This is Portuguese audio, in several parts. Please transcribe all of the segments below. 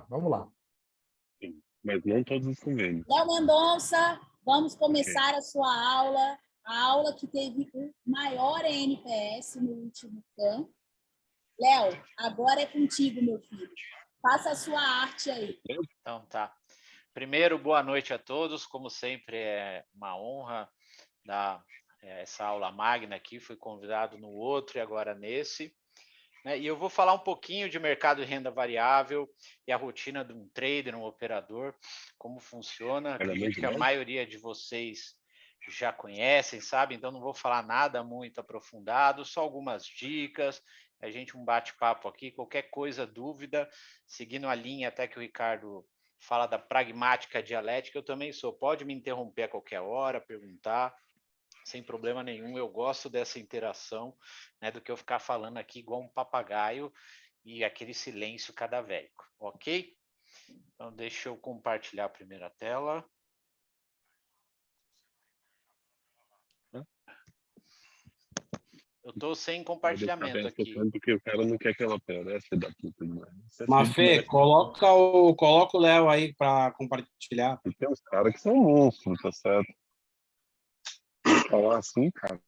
Vamos lá. Sim, mas não todos os convênios. Léo Mendonça, vamos começar Ok. a sua aula, a aula que teve o maior NPS no último CAM. Léo, agora é contigo, meu filho. Faça a sua arte aí. Então tá. Primeiro, boa noite a todos. Como sempre, é uma honra dar essa aula magna aqui. Fui convidado no outro e agora nesse. E eu vou falar um pouquinho de mercado de renda variável e a rotina de um trader, um operador, como funciona. Acredito que a maioria de vocês já conhecem, sabe? Então não vou falar nada muito aprofundado, só algumas dicas. A gente um bate-papo aqui, qualquer coisa, dúvida, seguindo a linha até que o Ricardo fala da pragmática dialética, eu também sou. Pode me interromper a qualquer hora, perguntar, sem problema nenhum. Eu gosto dessa interação, né, do que eu ficar falando aqui igual um papagaio e aquele silêncio cadavérico, ok? Então, deixa eu compartilhar a primeira tela. Eu estou sem compartilhamento aqui. Porque o cara não quer aquela peça da puta demais. Mafê, coloca o Léo aí para compartilhar. E tem uns caras que são monstros, tá certo? Vou falar assim, cara.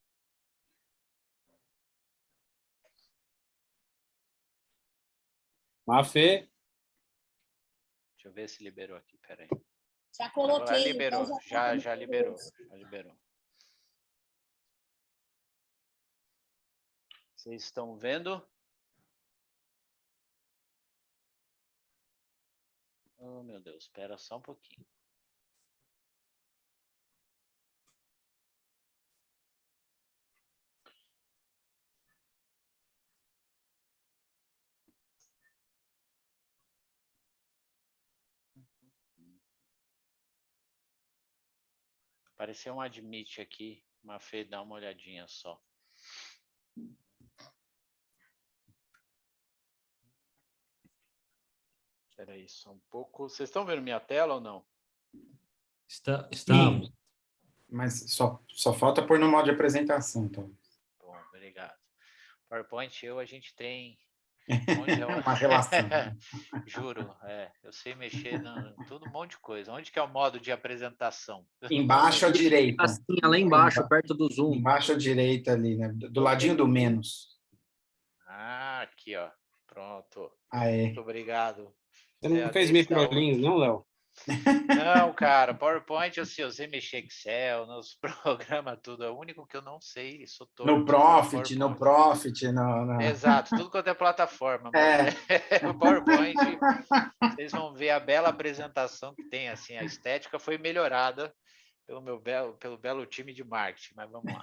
Mafê. Deixa eu ver se liberou aqui, peraí. Já coloquei. Agora liberou, já liberou, já liberou. Vocês estão vendo? Oh, meu Deus, espera só um pouquinho. Apareceu um admit aqui, Mafê, dá uma olhadinha só. Espera aí só um pouco. Vocês estão vendo minha tela ou não? Estamos. Mas só falta pôr no modo de apresentação, então. Bom, obrigado. PowerPoint, a gente tem uma relação. Juro, eu sei mexer em tudo um monte de coisa. Onde que é o modo de apresentação? Embaixo à direita. Assim, lá embaixo, perto do Zoom. Embaixo à direita ali, né? Do ladinho do menos. Ah, aqui, ó. Pronto. Aê. Muito obrigado. Você não fez microlinhos, não, Léo? Não, cara, PowerPoint, assim, eu sei mexer Excel, nos programas, tudo. É o único que eu não sei, sou torto. No Profit. Exato, tudo quanto é plataforma. Mas o PowerPoint, vocês vão ver a bela apresentação que tem, assim, a estética foi melhorada pelo belo time de marketing, mas vamos lá.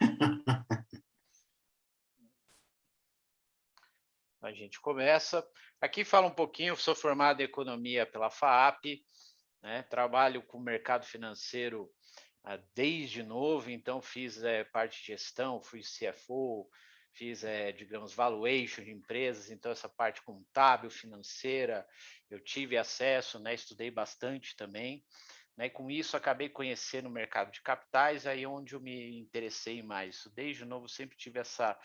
A gente começa. Aqui fala um pouquinho, sou formado em economia pela FAAP, né? Trabalho com o mercado financeiro desde novo, então fiz parte de gestão, fui CFO, fiz, digamos, valuation de empresas, então essa parte contábil, financeira, eu tive acesso, né? Estudei bastante também, né? E com isso acabei conhecendo o mercado de capitais, aí onde eu me interessei mais. Desde novo sempre tive essa,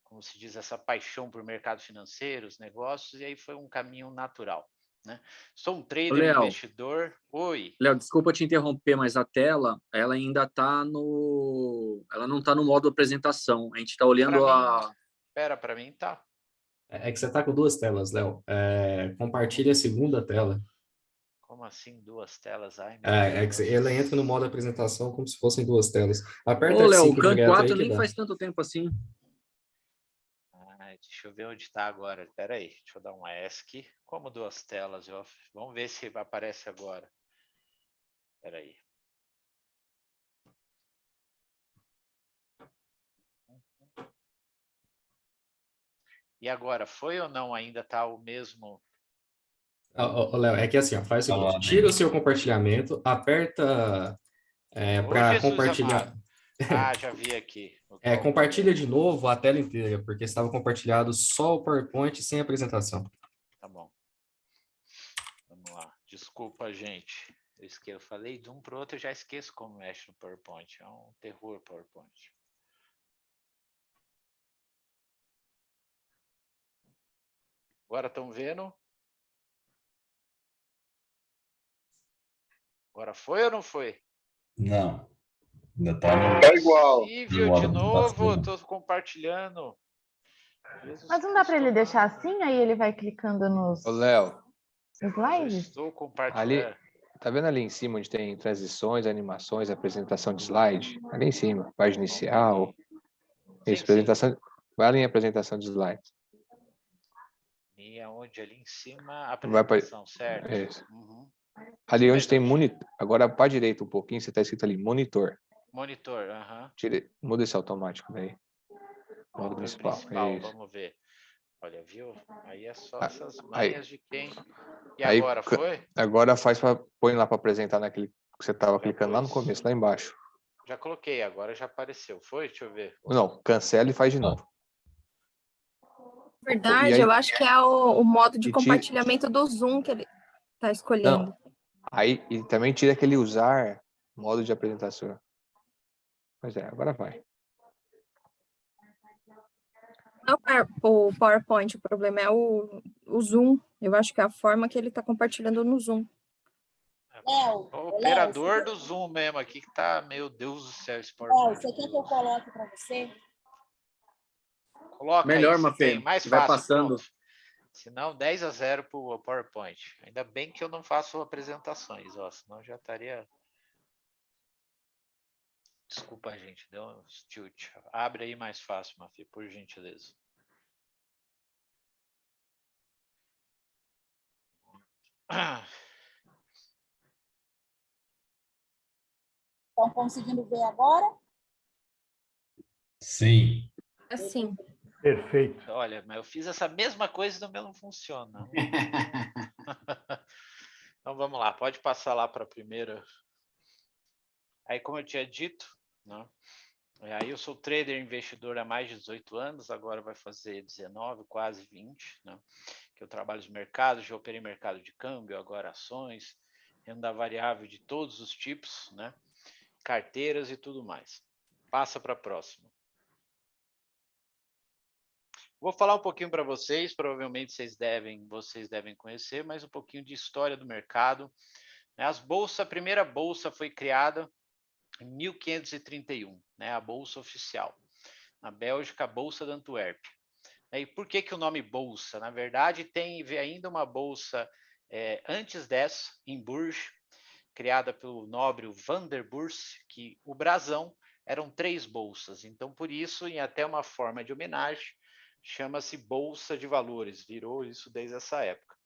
como se diz, essa paixão por mercado financeiro, os negócios, e aí foi um caminho natural. Né? Sou um trader, investidor. Oi. Léo, desculpa te interromper, mas a tela, ela ainda está ela não está no modo apresentação. A gente está olhando Para mim tá. É que você está com duas telas, Léo. Compartilhe a segunda tela. Como assim duas telas? Ai, que ela entra no modo apresentação como se fossem duas telas. Aperta Ô, Léo, F5 o CAN direto 4 aí nem dá. faz tanto tempo assim. Deixa eu ver onde está agora. Espera aí, deixa eu dar um ESC. Como duas telas? Vamos ver se aparece agora. Espera aí. E agora, foi ou não? Ainda está o mesmo? Léo, é que assim, ó, faz o seguinte, tira o seu compartilhamento, aperta para compartilhar. Já vi aqui. Compartilha de novo a tela inteira, porque estava compartilhado só o PowerPoint sem apresentação. Tá bom. Vamos lá. Desculpa, gente. Eu falei de um para o outro, eu já esqueço como mexe no PowerPoint. É um terror PowerPoint. Agora estão vendo? Agora foi ou não foi? Não. Ainda tá no... Tá igual. Possível, de novo, estou compartilhando. Jesus Mas não dá para ele Cristo deixar amado. assim, aí ele vai clicando nos Ô, Léo, Eu slides? estou compartilhando. ali, tá vendo ali em cima onde tem transições, animações, apresentação de slide? Ali em cima, página inicial. Isso, Sim. apresentação. Vai ali em apresentação de slides. E aonde ali em cima, a Vai pra- apresentação, certo? Isso. Uhum. Ali onde tem Perdão. monitor. Agora para a direita um pouquinho, você está escrito ali monitor. Monitor, aham. Muda esse automático daí. Modo principal. Isso. Vamos ver. Olha, viu? Aí é só Ah, essas aí. manhas de quem. E Aí, agora foi? Agora põe lá para apresentar naquele que você estava clicando lá no pus. começo, lá embaixo. Já coloquei, agora já apareceu. Foi? Deixa eu ver. Não, cancela e faz de novo. Verdade, E aí- eu acho que é o modo de e compartilhamento do Zoom que ele está escolhendo. Não. Aí e também tira aquele usar modo de apresentação. Pois é, agora vai. Não é o PowerPoint, o problema é o Zoom. Eu acho que é a forma que ele está compartilhando no Zoom. Léo, O operador do Zoom mesmo aqui que tá, meu Deus do céu, esse PowerPoint. Léo, você quer que eu coloque para você? Coloca Melhor, aí, se Mafê, tem, mais vai fácil, passando. pronto. Senão 10-0 para o PowerPoint. Ainda bem que eu não faço apresentações, ó, senão eu já estaria... Desculpa, gente, deu um tilt. Abre aí mais fácil, Mafê, por gentileza. Estão conseguindo ver agora? Sim. Assim. Perfeito. Olha, mas eu fiz essa mesma coisa e no meu não funciona. Então vamos lá, pode passar lá para a primeira. Aí, como eu tinha dito, né? Aí eu sou trader investidor há mais de 18 anos, agora vai fazer 19, quase 20, né? Que eu trabalho nos mercados, já operei mercado de câmbio, agora ações, renda variável de todos os tipos, né? Carteiras e tudo mais. Passa para a próxima. Vou falar um pouquinho para vocês, provavelmente vocês devem conhecer, mas um pouquinho de história do mercado. A primeira bolsa foi criada em 1531, né, a bolsa oficial. Na Bélgica, a Bolsa de Antuérpia. E por que o nome bolsa? Na verdade, tem ainda uma bolsa antes dessa, em Bourges, criada pelo nobre Van der Bourse, que o brasão eram 3 bolsas. Então, por isso, em até uma forma de homenagem, chama-se Bolsa de Valores, virou isso desde essa época.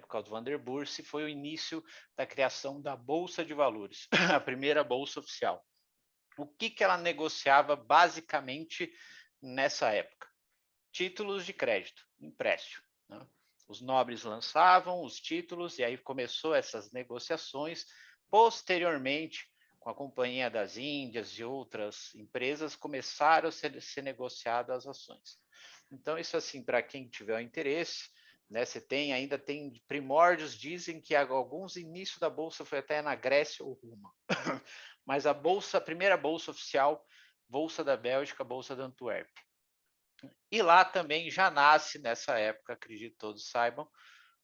Por causa do Van der Bourse, foi o início da criação da Bolsa de Valores, a primeira bolsa oficial. O que ela negociava basicamente nessa época? Títulos de crédito, empréstimo. Né? Os nobres lançavam os títulos e aí começou essas negociações. Posteriormente, com a Companhia das Índias e outras empresas, começaram a ser negociadas as ações. Então, isso assim, para quem tiver interesse, né, você ainda tem primórdios, dizem que alguns inícios da Bolsa foi até na Grécia ou Roma. Mas a primeira Bolsa oficial, Bolsa da Bélgica, Bolsa de Antuérpia. E lá também já nasce, nessa época, acredito que todos saibam,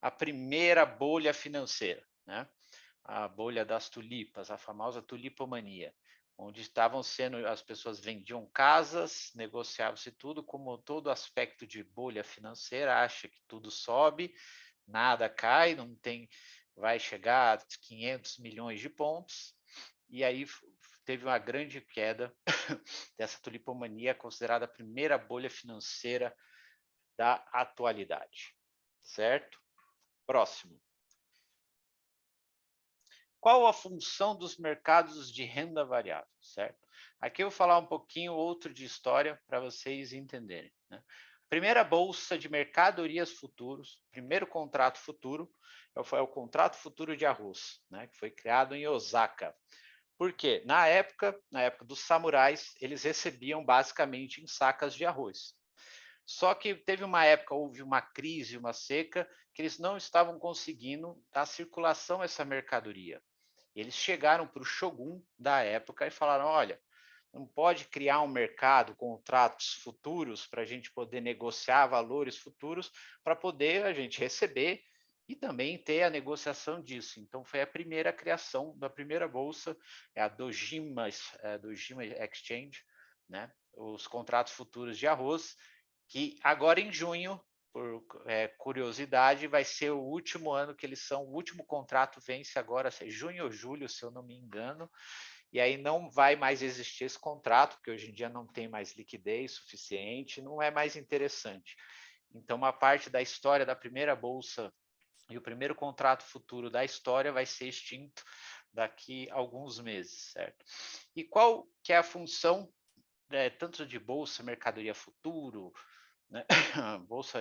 a primeira bolha financeira, né? A bolha das tulipas, a famosa tulipomania, onde as pessoas vendiam casas, negociava-se tudo, como todo aspecto de bolha financeira, acha que tudo sobe, nada cai, vai chegar a 500 milhões de pontos, e aí teve uma grande queda dessa tulipomania, considerada a primeira bolha financeira da atualidade, certo? Próximo. Qual a função dos mercados de renda variável, certo? Aqui eu vou falar um pouquinho outro de história para vocês entenderem, né? Primeira bolsa de mercadorias futuros, primeiro contrato futuro, foi o contrato futuro de arroz, né? Que foi criado em Osaka. Por quê? Na época dos samurais, eles recebiam basicamente em sacas de arroz. Só que teve uma época, houve uma crise, uma seca, que eles não estavam conseguindo dar circulação a essa mercadoria. Eles chegaram para o shogun da época e falaram, olha, não pode criar um mercado, contratos futuros para a gente poder negociar valores futuros para poder a gente receber e também ter a negociação disso. Então, foi a primeira criação da primeira bolsa, é a Dojima Exchange, né? Os contratos futuros de arroz, que agora em junho, por curiosidade, vai ser o último ano que eles são, o último contrato vence agora, junho ou julho, se eu não me engano, e aí não vai mais existir esse contrato, porque hoje em dia não tem mais liquidez suficiente, não é mais interessante. Então, uma parte da história da primeira bolsa e o primeiro contrato futuro da história vai ser extinto daqui a alguns meses, certo? E qual que é a função tanto de bolsa, mercadoria futuro, né? Bolsa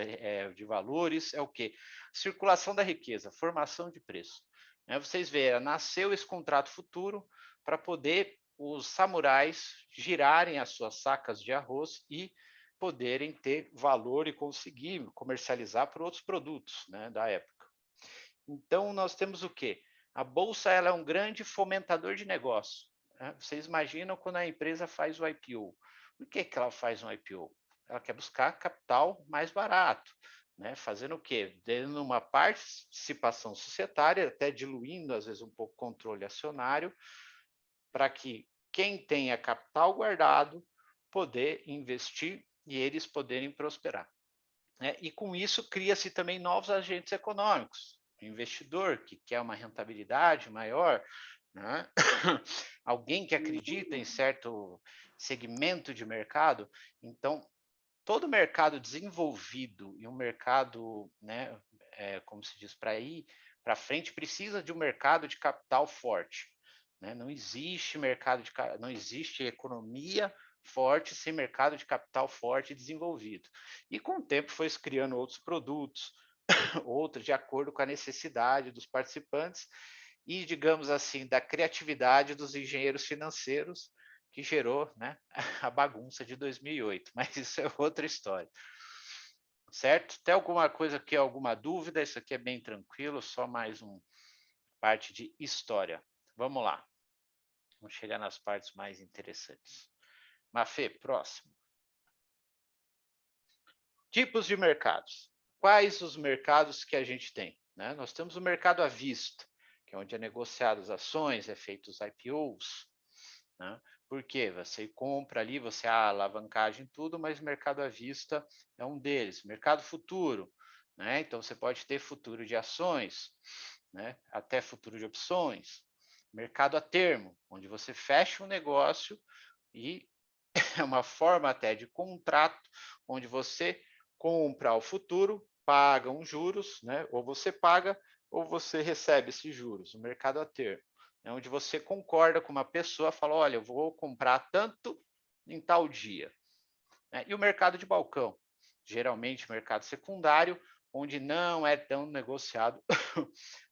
de valores, é o quê? Circulação da riqueza, formação de preço. Vocês veem, nasceu esse contrato futuro para poder os samurais girarem as suas sacas de arroz e poderem ter valor e conseguir comercializar por outros produtos, né, da época. Então, nós temos o quê? A bolsa ela é um grande fomentador de negócio. Né? Vocês imaginam quando a empresa faz o IPO. Por que ela faz um IPO? Ela quer buscar capital mais barato, né? Fazendo o quê? Dando uma participação societária, até diluindo, às vezes, um pouco o controle acionário, para que quem tenha capital guardado poder investir e eles poderem prosperar. E com isso cria-se também novos agentes econômicos. O investidor que quer uma rentabilidade maior, né? Alguém que acredita em certo segmento de mercado. Então, todo mercado desenvolvido e um mercado, né, como se diz, para ir para frente, precisa de um mercado de capital forte. Né? Não existe não existe economia forte sem mercado de capital forte e desenvolvido. E com o tempo foi se criando outros produtos, outros de acordo com a necessidade dos participantes e, digamos assim, da criatividade dos engenheiros financeiros que gerou, né, a bagunça de 2008. Mas isso é outra história. Certo? Tem alguma coisa aqui, alguma dúvida? Isso aqui é bem tranquilo, só mais uma parte de história. Vamos lá. Vamos chegar nas partes mais interessantes. Mafê, próximo. Tipos de mercados. Quais os mercados que a gente tem? Né? Nós temos o mercado à vista, que é onde é negociado as ações, é feito os IPOs. Né? Por quê? Você compra ali, você há alavancagem tudo, mas o mercado à vista é um deles. Mercado futuro, né? Então você pode ter futuro de ações, né? Até futuro de opções. Mercado a termo, onde você fecha um negócio e é uma forma até de contrato, onde você compra ao futuro, paga uns juros, né? Ou você paga ou você recebe esses juros. O mercado a termo é onde você concorda com uma pessoa, fala, olha, eu vou comprar tanto em tal dia. E o mercado de balcão, geralmente mercado secundário, onde não é tão negociado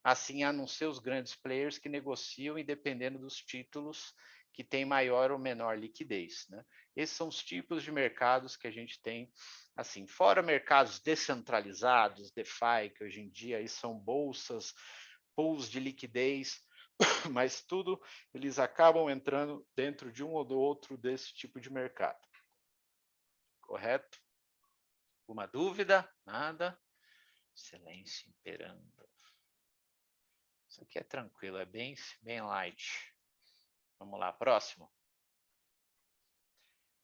assim, a não ser os grandes players que negociam e dependendo dos títulos que tem maior ou menor liquidez. Né? Esses são os tipos de mercados que a gente tem, assim, fora mercados descentralizados, DeFi, que hoje em dia aí são bolsas, pools de liquidez, mas tudo eles acabam entrando dentro de um ou do outro desse tipo de mercado. Correto? Alguma dúvida? Nada? Silêncio imperando. Isso aqui é tranquilo, é bem light. Vamos lá, próximo.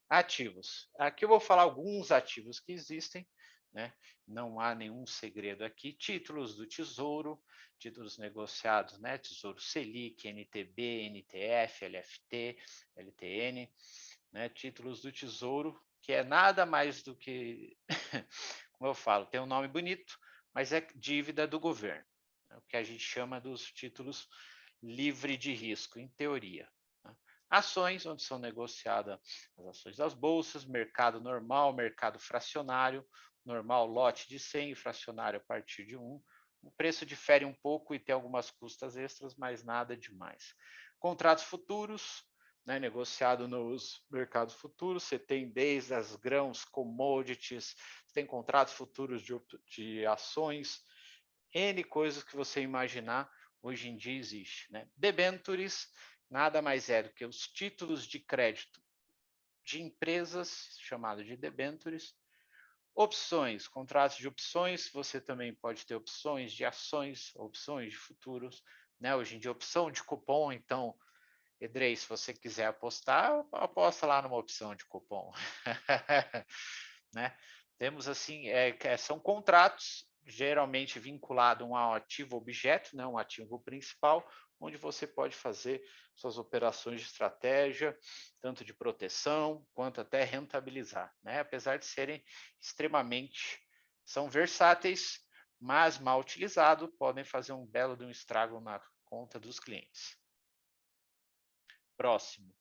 Ativos. Aqui eu vou falar alguns ativos que existem, né? Não há nenhum segredo aqui. Títulos do Tesouro, títulos negociados, né? Tesouro Selic, NTB, NTF, LFT, LTN, né? Títulos do Tesouro, que é nada mais do que, como eu falo, tem um nome bonito, mas é dívida do governo. É o que a gente chama dos títulos livre de risco, em teoria. Ações, onde são negociadas as ações das bolsas, mercado normal, mercado fracionário, normal lote de 100, fracionário a partir de 1. O preço difere um pouco e tem algumas custas extras, mas nada demais. Contratos futuros, né, negociado nos mercados futuros, você tem desde as grãos, commodities, você tem contratos futuros de ações, N coisas que você imaginar, hoje em dia existe. Né? Debentures, nada mais é do que os títulos de crédito de empresas, chamado de debentures, Opções, contratos de opções, você também pode ter opções de ações, opções de futuros, né? Hoje em dia, opção de cupom, então, Edrei, se você quiser apostar, aposta lá numa opção de cupom. Né? Temos assim, são contratos geralmente vinculados a um ativo objeto, né? Um ativo principal, onde você pode fazer suas operações de estratégia, tanto de proteção quanto até rentabilizar, né? Apesar de serem são versáteis, mas mal utilizados, podem fazer um belo de um estrago na conta dos clientes. Próximo.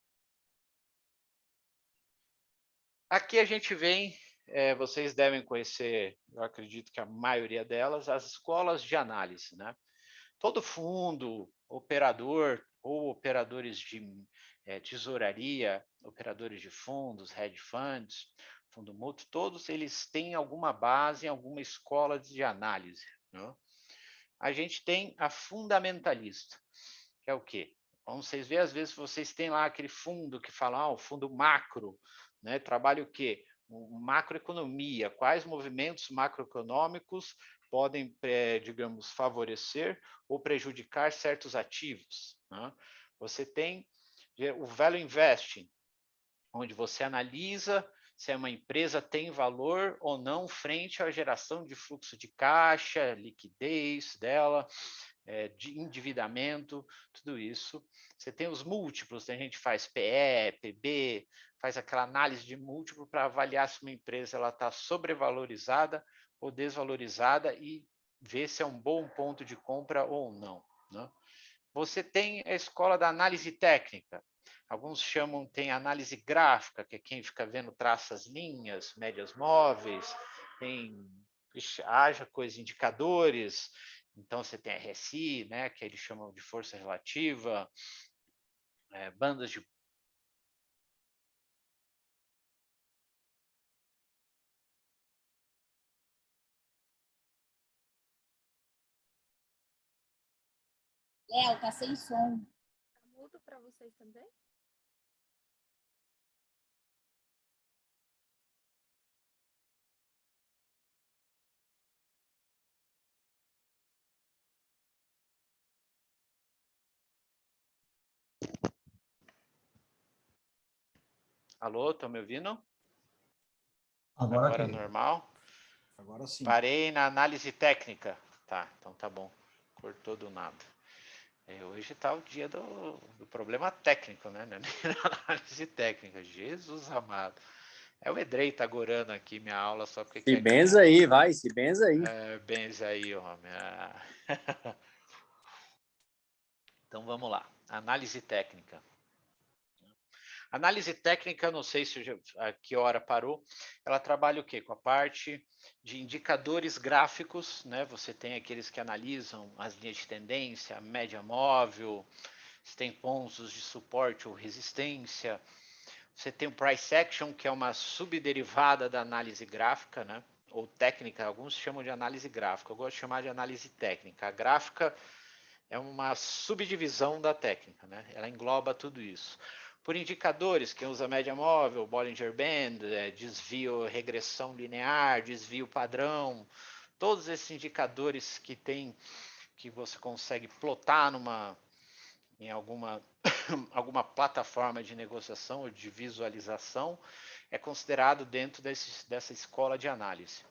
Aqui a gente vem, vocês devem conhecer, eu acredito que a maioria delas, as escolas de análise, né? Todo fundo, operador ou operadores de tesouraria, operadores de fundos, hedge funds, fundo mútuo, todos eles têm alguma base em alguma escola de análise, né? A gente tem a fundamentalista, que é o quê? Como vocês veem, às vezes vocês têm lá aquele fundo que fala, o fundo macro, né? Trabalha o quê? Macroeconomia, quais movimentos macroeconômicos podem, digamos, favorecer ou prejudicar certos ativos, né? Você tem o Value Investing, onde você analisa se uma empresa tem valor ou não frente à geração de fluxo de caixa, liquidez dela, de endividamento, tudo isso. Você tem os múltiplos, a gente faz PE, PB, faz aquela análise de múltiplo para avaliar se uma empresa está sobrevalorizada ou desvalorizada e ver se é um bom ponto de compra ou não, né? Você tem a escola da análise técnica. Alguns chamam, tem análise gráfica, que é quem fica vendo traças linhas, médias móveis, tem, haja coisa, indicadores. Então, você tem RSI, né, que eles chamam de força relativa, bandas de... Léo, tá sem som. Tá mudo para vocês também? Alô, estão me ouvindo? Agora Agora ok. normal? Agora sim. Parei na análise técnica. Tá, então tá bom. Cortou do nada. Hoje está o dia do problema técnico, né? Análise técnica. Jesus amado. O Edrei tá gorando aqui minha aula só porque... Se benza aí, vai, se benza aí. Benza aí, homem. Então vamos lá. Análise técnica. Análise técnica, não sei se a que hora parou, ela trabalha o quê? Com a parte de indicadores gráficos, né? Você tem aqueles que analisam as linhas de tendência, a média móvel, você tem pontos de suporte ou resistência, você tem o price action, que é uma subderivada da análise gráfica, né? Ou técnica, alguns chamam de análise gráfica, eu gosto de chamar de análise técnica. A gráfica é uma subdivisão da técnica, né? Ela engloba tudo isso. Por indicadores, quem usa média móvel, Bollinger Band, desvio, regressão linear, desvio padrão, todos esses indicadores que você consegue plotar em alguma plataforma de negociação ou de visualização, é considerado dentro dessa escola de análise.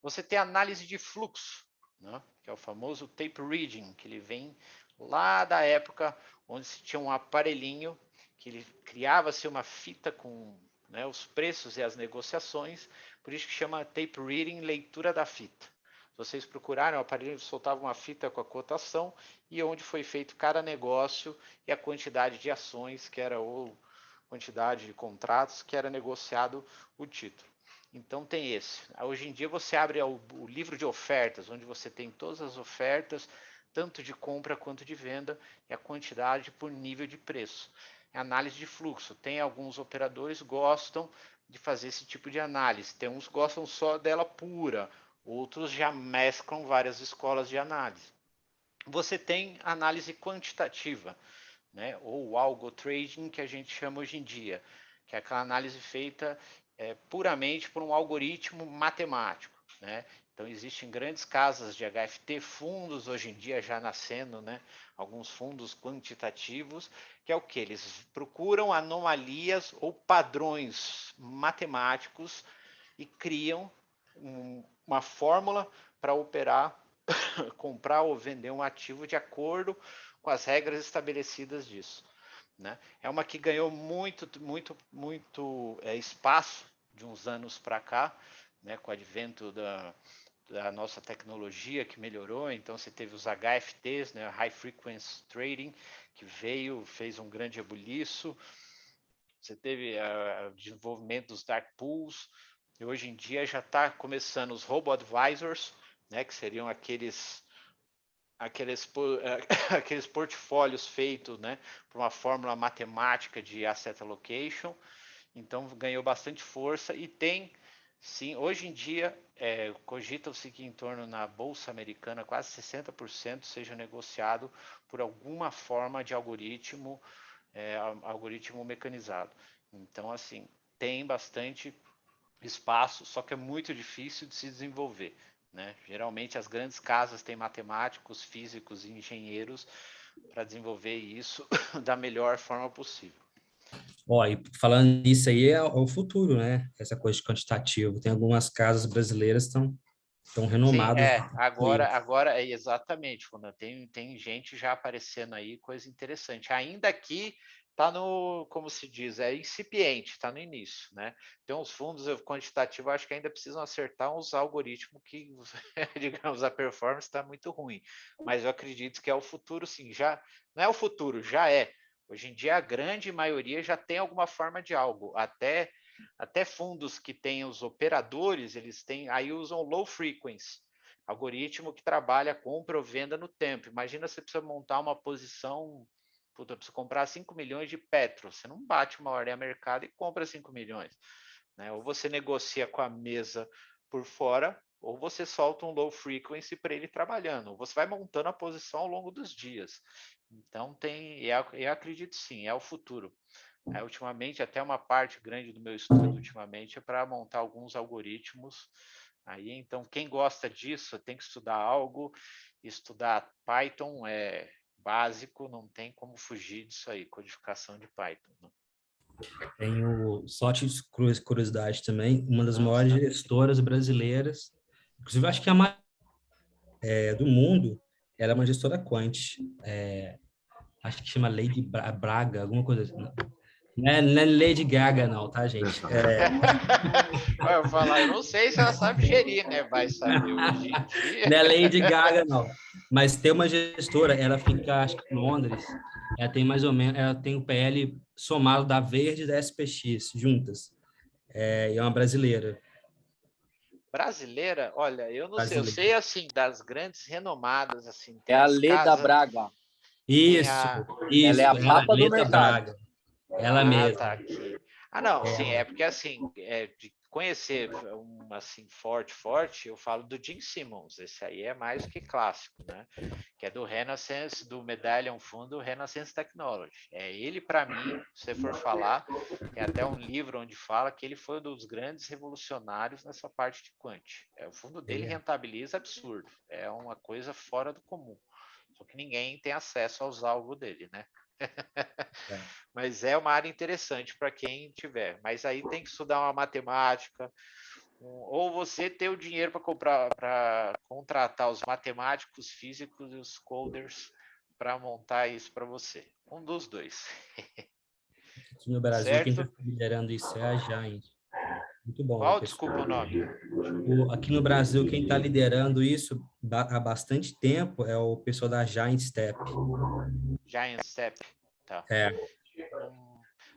Você tem análise de fluxo, né? Que é o famoso tape reading, que ele vem lá da época onde se tinha um aparelhinho que ele criava-se uma fita com, né, os preços e as negociações, por isso que chama tape reading, leitura da fita. Se vocês procurarem, o aparelho soltava uma fita com a cotação e onde foi feito cada negócio e a quantidade de ações, que era ou quantidade de contratos, que era negociado o título. Então tem esse. Hoje em dia você abre o livro de ofertas, onde você tem todas as ofertas, tanto de compra quanto de venda, e a quantidade por nível de preço. É análise de fluxo. Tem alguns operadores que gostam de fazer esse tipo de análise. Tem uns que gostam só dela pura, outros já mesclam várias escolas de análise. Você tem análise quantitativa, né? Ou algo trading, que a gente chama hoje em dia, que é aquela análise feita puramente por um algoritmo matemático, né? Então, existem grandes casas de HFT, fundos hoje em dia já nascendo, né? Alguns fundos quantitativos, que é o que? Eles procuram anomalias ou padrões matemáticos e criam uma fórmula para operar, comprar ou vender um ativo de acordo com as regras estabelecidas disso, né? É uma que ganhou muito espaço de uns anos para cá, né? Com o advento da nossa tecnologia que melhorou. Então você teve os HFTs, né? High Frequency Trading, que fez um grande rebuliço. Você teve o desenvolvimento dos dark pools, e hoje em dia já está começando os robo-advisors, né? Que seriam aqueles portfólios feitos, né, por uma fórmula matemática de asset allocation. Então ganhou bastante força e tem, sim, hoje em dia cogita-se que em torno na bolsa americana quase 60% seja negociado por alguma forma de algoritmo mecanizado. Então, assim, tem bastante espaço, só que é muito difícil de se desenvolver, né? Geralmente as grandes casas têm matemáticos, físicos e engenheiros para desenvolver isso da melhor forma possível. Ó, e falando nisso aí, é o futuro, né? Essa coisa de quantitativo. Tem algumas casas brasileiras que estão renomadas. Sim, agora exatamente, tem gente já aparecendo aí, coisa interessante. Ainda que está como se diz, incipiente, está no início, né? Tem uns fundos quantitativos, acho que ainda precisam acertar uns algoritmos que, digamos, a performance está muito ruim. Mas eu acredito que é o futuro, sim. Já não é o futuro, já é. Hoje em dia a grande maioria já tem alguma forma de algo. Até fundos que têm os operadores, eles usam low frequency, algoritmo que trabalha compra ou venda no tempo. Imagina você precisa montar uma posição, precisa comprar 5 milhões de Petro, você não bate uma ordem a mercado e compra 5 milhões. Né? Ou você negocia com a mesa por fora, ou você solta um low frequency para ele trabalhando, ou você vai montando a posição ao longo dos dias. Então eu acredito sim, é o futuro. Ultimamente, até uma parte grande do meu estudo ultimamente é para montar alguns algoritmos. Aí, então, quem gosta disso tem que estudar algo, estudar Python é básico, não tem como fugir disso aí, codificação de Python. Né? Tenho só de curiosidade também, uma das maiores gestoras brasileiras, inclusive acho que a maior do mundo, ela é uma gestora quant, acho que chama Lady Braga, alguma coisa assim. Não é Lady Gaga, não, tá, gente? Eu não sei se ela sabe gerir, né? Vai saber hoje em dia. Não é Lady Gaga, não. Mas tem uma gestora, ela fica, acho que em Londres, ela tem mais ou menos, ela tem o PL somado da Verde e da SPX juntas. E é uma brasileira. Brasileira? Olha, eu não sei. Eu sei, assim, das grandes renomadas, assim. É a Leda Braga. Isso. Ela é a papa do mercado. Braga. Ela mesma. Tá aqui. Não, sim, é porque assim, de conhecer um assim forte, eu falo do Gene Simmons, esse aí é mais que clássico, né? Que é do Renaissance, do Medallion Fundo Renaissance Technology. Ele, para mim, se você for falar, tem até um livro onde fala que ele foi um dos grandes revolucionários nessa parte de quant. O fundo dele rentabiliza absurdo, é uma coisa fora do comum. Só que ninguém tem acesso aos alvos dele, né? Mas é uma área interessante para quem tiver. Mas aí tem que estudar uma matemática, ou você ter o dinheiro para contratar os matemáticos, físicos e os coders para montar isso para você. Um dos dois. Aqui no Brasil, quem está liderando isso é a Giant. Muito bom. Qual? Desculpa o nome. Aqui no Brasil, quem está liderando isso há bastante tempo é o pessoal da Giant Step. Giant Step, tá.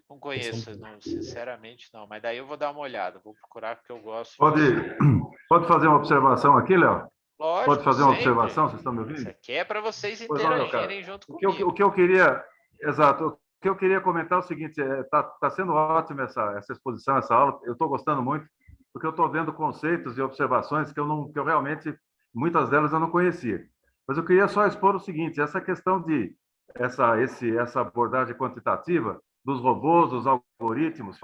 Não conheço, sinceramente não. Mas daí eu vou dar uma olhada, vou procurar porque eu gosto. Pode fazer uma observação aqui, Léo? Lógico, pode fazer uma observação, vocês estão me ouvindo? Isso aqui é para vocês interagirem junto comigo. O que eu queria, exato, o que eu queria comentar é o seguinte, tá sendo ótimo essa exposição, essa aula, eu estou gostando muito, porque eu estou vendo conceitos e observações que eu realmente, muitas delas eu não conhecia. Mas eu queria só expor o seguinte, essa questão de essa abordagem quantitativa dos robôs, dos algoritmos,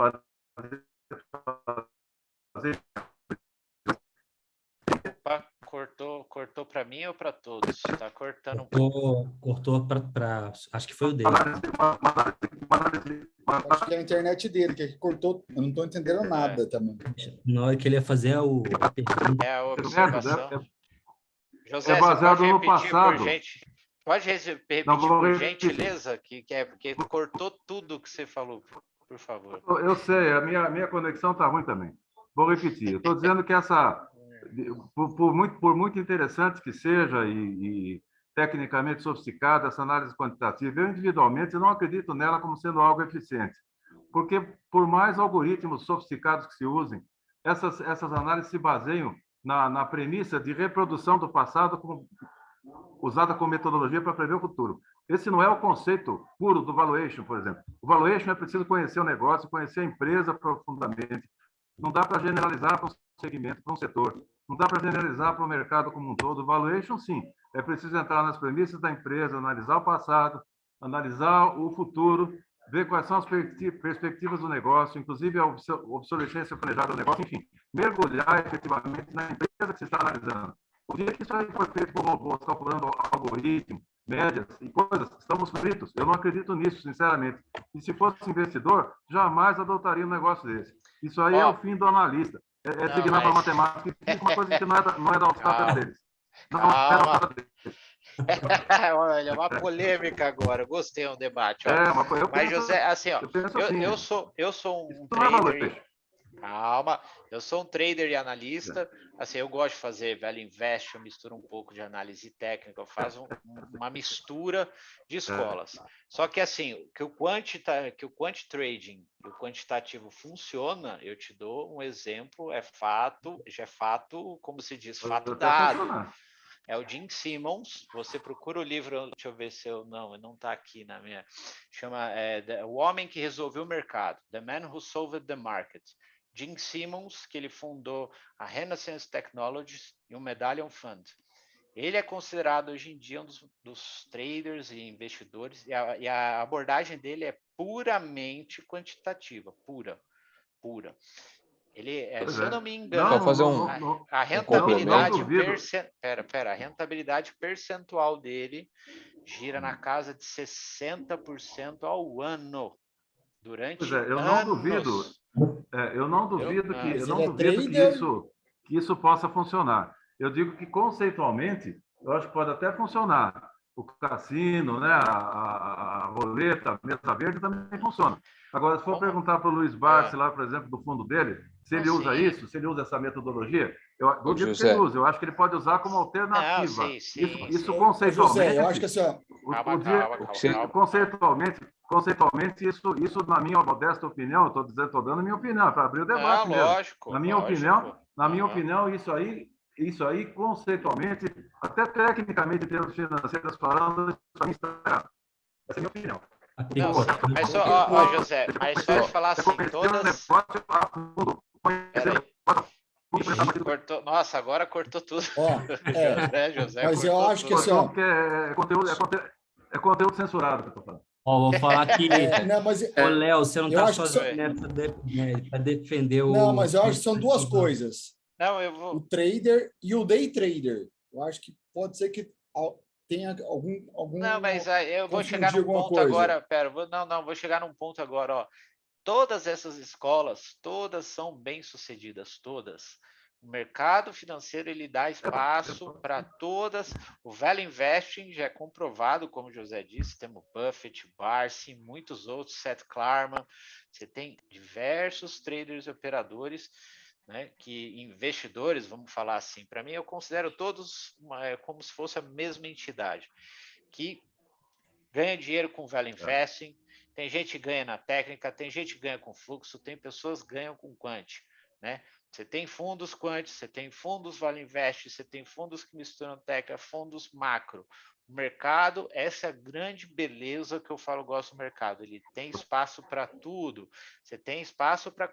fazer. Opa, cortou para mim ou para todos? Está cortando um pouco. Cortou para. Acho que foi o dele. Acho que é a internet dele, que cortou. Eu não estou entendendo nada também. Na hora que ele ia fazer a a observação. José, é baseado você pode no repetir passado. Pode repetir por gentileza, porque cortou tudo que você falou, por favor. Eu sei, a minha conexão está ruim também. Vou repetir. Eu estou dizendo que por muito interessante que seja e tecnicamente sofisticada essa análise quantitativa, eu individualmente não acredito nela como sendo algo eficiente. Porque, por mais algoritmos sofisticados que se usem, essas análises se baseiam na premissa de reprodução do passado usada como metodologia para prever o futuro. Esse não é o conceito puro do valuation, por exemplo. O valuation é preciso conhecer o negócio, conhecer a empresa profundamente. Não dá para generalizar para um segmento, para um setor. Não dá para generalizar para o mercado como um todo. O valuation, sim, é preciso entrar nas premissas da empresa, analisar o passado, analisar o futuro, ver quais são as perspectivas do negócio, inclusive a obsolescência planejada do negócio, enfim, mergulhar efetivamente na empresa que se está analisando. O dia que isso aí for feito por robôs, calculando algoritmo, médias e coisas, estamos fritos. Eu não acredito nisso, sinceramente. E se fosse investidor, jamais adotaria um negócio desse. Isso aí é o fim do analista. É dignar para a matemática e fica uma coisa que não é da alçada deles. Não é da alçada deles. Olha, uma polêmica agora. Eu gostei do debate. Mas, José, assim, ó, eu sou um trader. Calma, eu sou um trader e analista. Assim, eu gosto de fazer value invest, eu misturo um pouco de análise técnica, eu faço uma mistura de escolas. Só que assim, que o quant trading e o quantitativo funciona, eu te dou um exemplo, já é fato, como se diz, fato dado. É o Gene Simmons, você procura o livro, deixa eu ver se não está aqui na minha, chama O Homem que Resolveu o Mercado, The Man Who Solved the Market. Gene Simmons, que ele fundou a Renaissance Technologies e o Medallion Fund. Ele é considerado hoje em dia um dos traders e investidores, e a abordagem dele é puramente quantitativa, pura. Ele, se eu não me engano, a rentabilidade a rentabilidade percentual dele gira na casa de 60% ao ano durante eu anos. Não duvido que isso possa funcionar. Eu digo que conceitualmente, eu acho que pode até funcionar. O cassino, né, a roleta, a mesa verde também funciona. Agora, se for perguntar para o Luiz Barsi, lá, por exemplo, do fundo dele, se ele usa isso, se ele usa essa metodologia, eu duvido que ele use. Eu acho que ele pode usar como alternativa. Isso conceitualmente... José, eu acho que assim... Conceitualmente, isso, na minha modesta opinião, estou dando a minha opinião, para abrir o debate mesmo. Lógico, na minha opinião, isso aí, conceitualmente, até tecnicamente, em termos financeiros falando, isso está errado. Essa é a minha opinião. Mas só, José, mas só de falar assim, todas... Cortou, nossa, agora cortou tudo. José, mas eu acho que assim, é conteúdo censurado que eu estou falando. Vou falar que... Léo, você não está sozinho nessa para defender o... Não, mas eu acho que são duas coisas. Não, eu vou... O trader e o day trader. Eu acho que pode ser que tenha algum... Não, mas eu vou chegar num ponto agora. Vou chegar num ponto agora, ó. Todas essas escolas, todas são bem-sucedidas, todas. O mercado financeiro, ele dá espaço para todas. O Value Investing já é comprovado, como o José disse, temos Buffett, Barsi, muitos outros, Seth Klarman. Você tem diversos traders e operadores, né, que investidores, vamos falar assim. Para mim, eu considero todos como se fosse a mesma entidade, que ganha dinheiro com Value Investing. Tem gente que ganha na técnica, tem gente que ganha com fluxo, tem pessoas que ganham com quant, né? Você tem fundos quant, você tem fundos Value Invest, você tem fundos que misturam técnica, fundos macro. O mercado, essa é a grande beleza que eu falo, gosto do mercado. Ele tem espaço para tudo. Você tem espaço para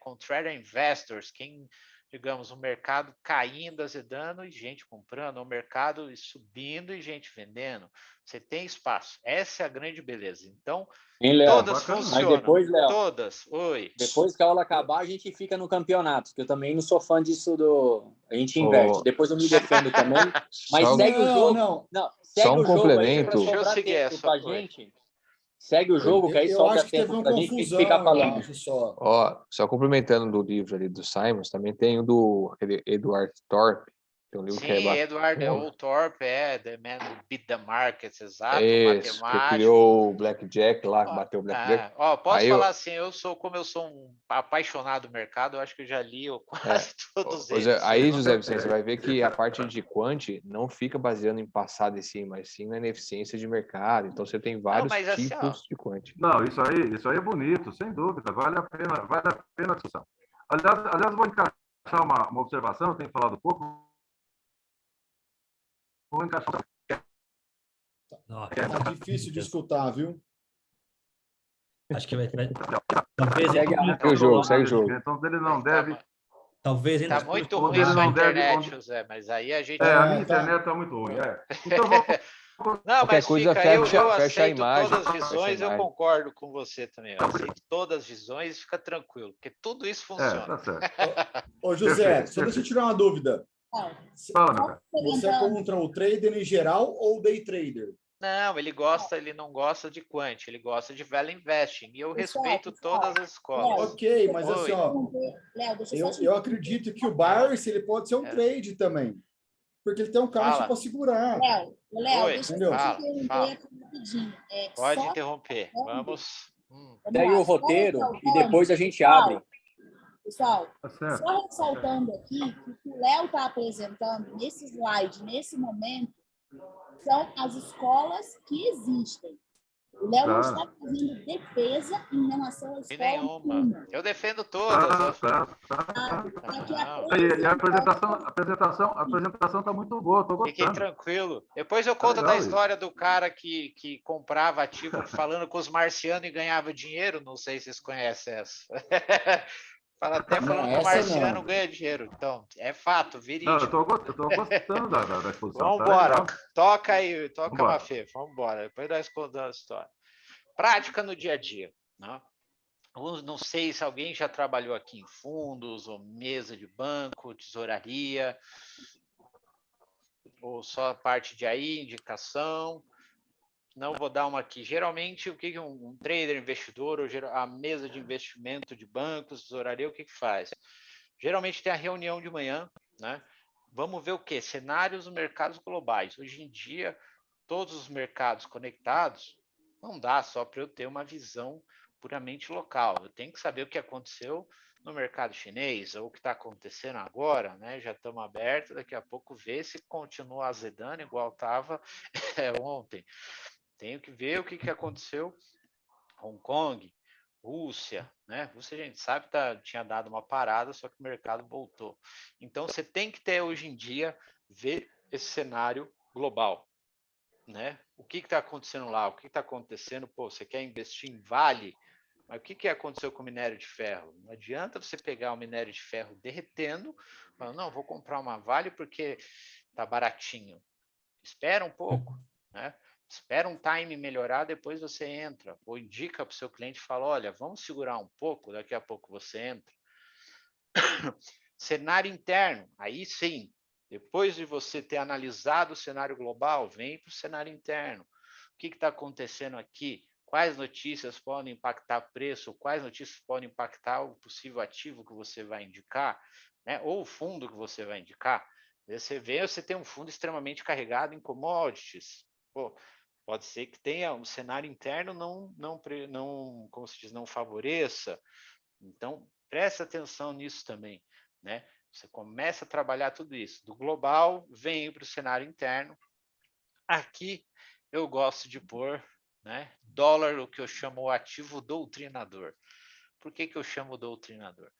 contrarian investors. Quem digamos, o mercado caindo, azedando e gente comprando, o mercado subindo e gente vendendo. Você tem espaço. Essa é a grande beleza. Então, Hein, Léo? todas Bacana. Mas funcionam. depois, Léo, Todas. Oi. depois que a aula acabar, a gente fica no campeonato, que eu também não sou fã disso do... A gente inverte. Ô, Depois eu me defendo também. Mas Só, segue o Não, jogo. não. Não, só segue um o jogo aí pra complemento. Deixa eu sobrar seguir tempo essa. pra Oi. gente. Segue o jogo, que aí Eu sobra acho que teve tempo uma pra gente confusão, ficar eu falando. acho só. Ó, só complementando do livro ali do Simons, também tem o do aquele Edward Thorpe, tem um livro que é Sim, Edward bacana. Oldthorpe, The Man Who Beat the Markets, exato, Esse, que matemático. criou o Blackjack lá, que Ó, bateu o Blackjack. posso Aí falar eu, assim, como eu sou um apaixonado do mercado, eu acho que eu já li quase é, todos Ô, Zé, eles. aí, José Vicente, você vai ver que a parte de quant não fica baseando em passado em si, mas sim na ineficiência de mercado. Então você tem Não, vários mas assim, ó, tipos de quant. Não, isso aí é bonito, sem dúvida, vale a pena a discussão. Aliás, vou encaixar uma observação, eu tenho falado pouco, vou encaixar. Ó, Tá difícil de escutar, viu? acho que talvez Segue a... Segue o jogo, segue o jogo. Então, ele não deve. talvez ainda tá muito onde ruim ele sua não deve. internet, Onde, José, mas aí a gente... a minha tá. internet está muito ruim. Então, vou. Não, Qualquer mas coisa, fica, eu fecha a aceito imagem. todas as Fecha a visões, eu imagem. concordo com você também. Eu aceito todas as visões, fica tranquilo, porque tudo isso funciona. Tá certo. Ô, José, só deixa eu tirar uma dúvida. Fala, meu cara. Você é contra o trader em geral ou o day trader? Não, ele não gosta de quant, ele gosta de value investing. E eu Pessoal, respeito todas as escolas. Ok, mas Oi. assim, ó, Léo, deixa eu só te eu acredito que o Barris ele pode ser um trade também. Porque ele tem um caixa Fala. para segurar. Léo, Oi, deixa eu entendeu? só te interromper fala. aqui rapidinho. Pode Só interromper. Vamos. Segue lá, o roteiro e depois a gente abre. Pessoal, Tá certo. só ressaltando aqui que o que o Léo está apresentando nesse slide, nesse momento, são as escolas que existem. O Léo não está fazendo defesa em relação à E escola nenhuma. nenhuma. Eu defendo todas. E a apresentação está muito boa, estou Fiquem gostando. tranquilo. Depois eu conto legal da isso. história do cara que comprava ativo falando com os marcianos e ganhava dinheiro. Não sei se vocês conhecem essa. Fala até falando que o marciano ganha dinheiro. Então, é fato, verídico. Não, eu tô gostando da exposição. Vamos embora. Toca aí, toca, Mafê. Vamos embora. Depois nós contamos a história. Prática no dia a dia. Né? Não sei se alguém já trabalhou aqui em fundos, ou mesa de banco, tesouraria, ou só a parte de aí, indicação. Não vou dar uma aqui. Geralmente, o que um trader, investidor, ou a mesa de investimento de bancos, tesouraria, o que faz? Geralmente tem a reunião de manhã, né? Vamos ver o quê? Cenários dos mercados globais. Hoje em dia, todos os mercados conectados, não dá só para eu ter uma visão puramente local. Eu tenho que saber o que aconteceu no mercado chinês, ou o que está acontecendo agora, né? Já estamos abertos, daqui a pouco ver se continua azedando igual estava ontem. Tenho que ver o que aconteceu em Hong Kong, Rússia, né? Rússia, a gente sabe que tinha dado uma parada, só que o mercado voltou. Então, você tem que ter, hoje em dia, ver esse cenário global, né? O que está acontecendo lá? O que está acontecendo? Pô, você quer investir em Vale? Mas o que aconteceu com o minério de ferro? Não adianta você pegar o minério de ferro derretendo, falando, não, vou comprar uma Vale porque está baratinho. Espera um pouco, né? Espera um time melhorar, depois você entra. Ou indica para o seu cliente e fala, olha, vamos segurar um pouco, daqui a pouco você entra. Cenário interno, aí sim, depois de você ter analisado o cenário global, vem para o cenário interno. O que está acontecendo aqui? Quais notícias podem impactar preço? Quais notícias podem impactar o possível ativo que você vai indicar? Né? Ou o fundo que você vai indicar? Você vê, você tem um fundo extremamente carregado em commodities. Pô, pode ser que tenha um cenário interno não, como se diz, não favoreça. Então, preste atenção nisso também, né? Você começa a trabalhar tudo isso. Do global, vem para o cenário interno. Aqui, eu gosto de pôr, né, dólar, o que eu chamo o ativo doutrinador. Por que eu chamo doutrinador?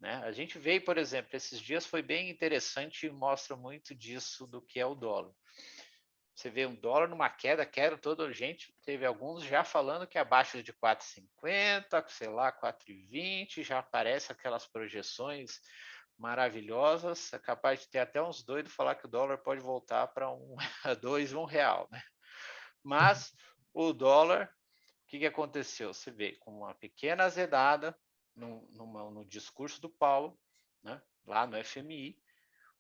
Né? A gente veio, por exemplo, esses dias foi bem interessante e mostra muito disso do que é o dólar. Você vê um dólar numa queda toda gente, teve alguns já falando que abaixo de 4,50, sei lá, 4,20, já aparece aquelas projeções maravilhosas, é capaz de ter até uns doidos falar que o dólar pode voltar para dois, R$ 1, né? Mas o dólar, o que aconteceu? Você vê com uma pequena azedada no discurso do Paulo, né? Lá no FMI,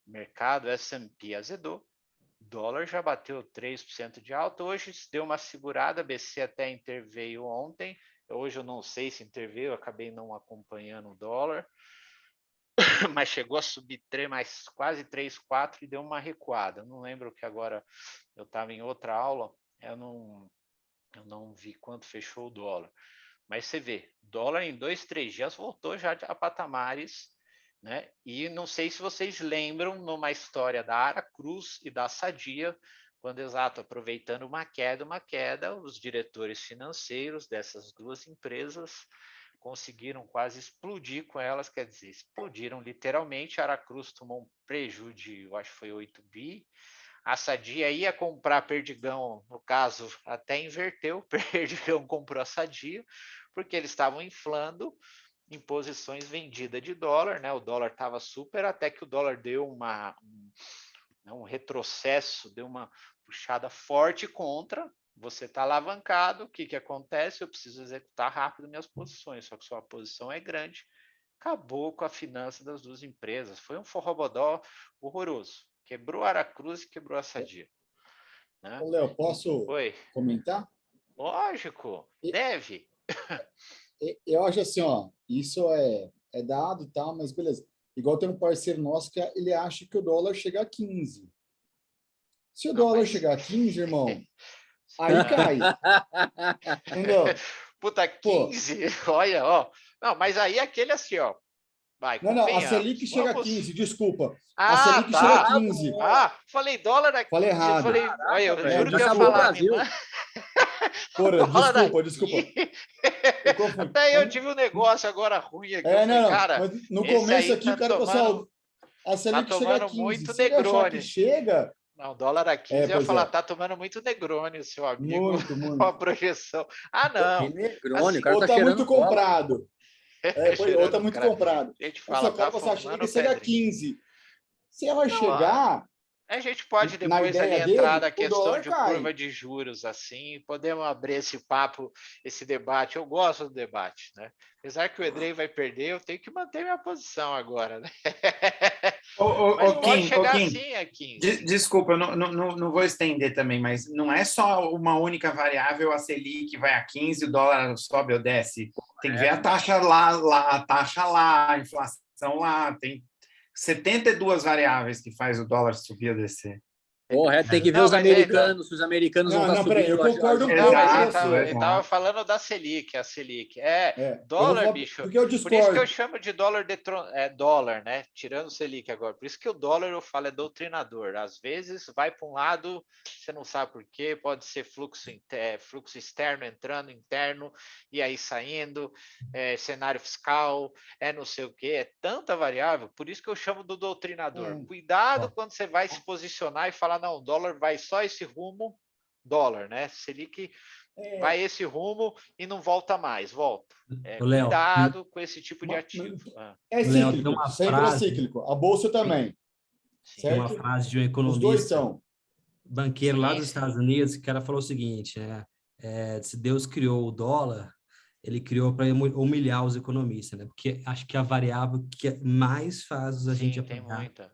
o mercado S&P azedou, dólar já bateu 3% de alta, hoje deu uma segurada, a BC até interveio ontem, hoje eu não sei se interveio, eu acabei não acompanhando o dólar, mas chegou a subir mais quase 3, 4 e deu uma recuada. Eu não lembro que agora eu estava em outra aula, eu não vi quanto fechou o dólar. Mas você vê, dólar em 2, 3 dias voltou já a patamares, né? E não sei se vocês lembram numa história da Aracruz e da Sadia, quando aproveitando uma queda, os diretores financeiros dessas duas empresas conseguiram quase explodir com elas, quer dizer, explodiram literalmente. A Aracruz tomou um prejuízo, eu acho que foi 8 bi. A Sadia ia comprar Perdigão, no caso, até inverteu, Perdigão comprou a Sadia, porque eles estavam inflando em posições vendidas de dólar, né? O dólar estava super, até que o dólar deu um retrocesso, deu uma puxada forte contra, você está alavancado, o que acontece? Eu preciso executar rápido minhas posições, só que sua posição é grande, acabou com a finança das duas empresas, foi um forrobodó horroroso, quebrou a Aracruz e quebrou a Sadia. Né? Ô, Léo, posso comentar? Lógico, deve. Eu acho assim, ó, isso é dado e tal, mas beleza. Igual tem um parceiro nosso que ele acha que o dólar chega a 15. Se o dólar chegar a 15, irmão, aí cai. Entendeu? Puta, 15, olha, ó. Não, mas aí aquele assim, ó. Vai, não, a Selic chega a 15, desculpa. A Selic chega a 15. Falei dólar aqui. Falei errado. Falei, olha, eu juro que eu ia falar. Porra, desculpa. Até eu tive um negócio agora ruim aqui. Cara, mas no começo aqui o cara falou, a Selic chega a 15. Muito Se ele achar que chega... Não, dólar a 15, eu ia falar, tá tomando muito Negroni, seu amigo. Muito. Com a projeção. Não. Que Negroni, assim, o cara ou tá muito comprado. Ou tá muito comprado. A gente fala, tá achando que chega a 15. Se ela chegar... A gente pode depois ali entrar na questão de curva de juros, assim, podemos abrir esse papo, esse debate. Eu gosto do debate, né? Apesar que o Edrei vai perder, eu tenho que manter minha posição agora, né? Mas pode chegar assim a 15. Desculpa, eu não vou estender também, mas não é só uma única variável, a Selic vai a 15, o dólar sobe ou desce. Tem que ver a taxa lá, a inflação lá, tem 72 variáveis que faz o dólar subir ou descer. Porra, tem que ver os americanos, se os americanos vão estar subindo. Eu concordo com ele estava falando da Selic, a Selic. Dólar, bicho. Porque eu por isso que eu chamo de dólar, dólar, né? Tirando o Selic agora. Por isso que o dólar, eu falo, é doutrinador. Às vezes vai para um lado, você não sabe por quê, pode ser fluxo externo entrando, interno, e aí saindo, cenário fiscal, não sei o quê, é tanta variável. Por isso que eu chamo do doutrinador. Cuidado quando você vai se posicionar e falar, não, o dólar vai só esse rumo, dólar, né? Selic vai esse rumo e não volta mais, volta. Cuidado com esse tipo de ativo. É cíclico, sempre é cíclico. A bolsa também. Tem uma frase de um economista, os dois são. Banqueiro lá dos Estados Unidos, que o cara falou o seguinte, né? Se Deus criou o dólar, ele criou para humilhar os economistas, né? Porque acho que a variável que mais faz a gente tem apanhar. muita.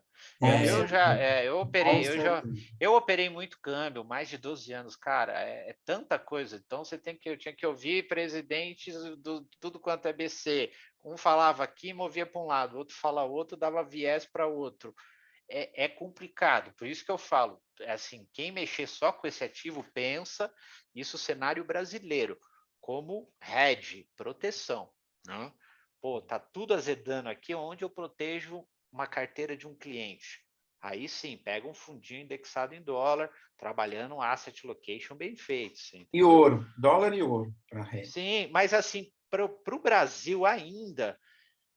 Eu operei muito câmbio, mais de 12 anos, cara, é tanta coisa. Então eu tinha que ouvir presidentes do tudo quanto é BC. Um falava aqui, movia para um lado, outro fala outro, dava viés para outro. É complicado, por isso que eu falo, assim, quem mexer só com esse ativo pensa isso cenário brasileiro, como hedge, proteção, né? Pô, tá tudo azedando aqui, onde eu protejo uma carteira de um cliente. Aí sim, pega um fundinho indexado em dólar, trabalhando um asset location bem feito. E ouro, dólar e ouro. Sim, mas assim, para o Brasil ainda,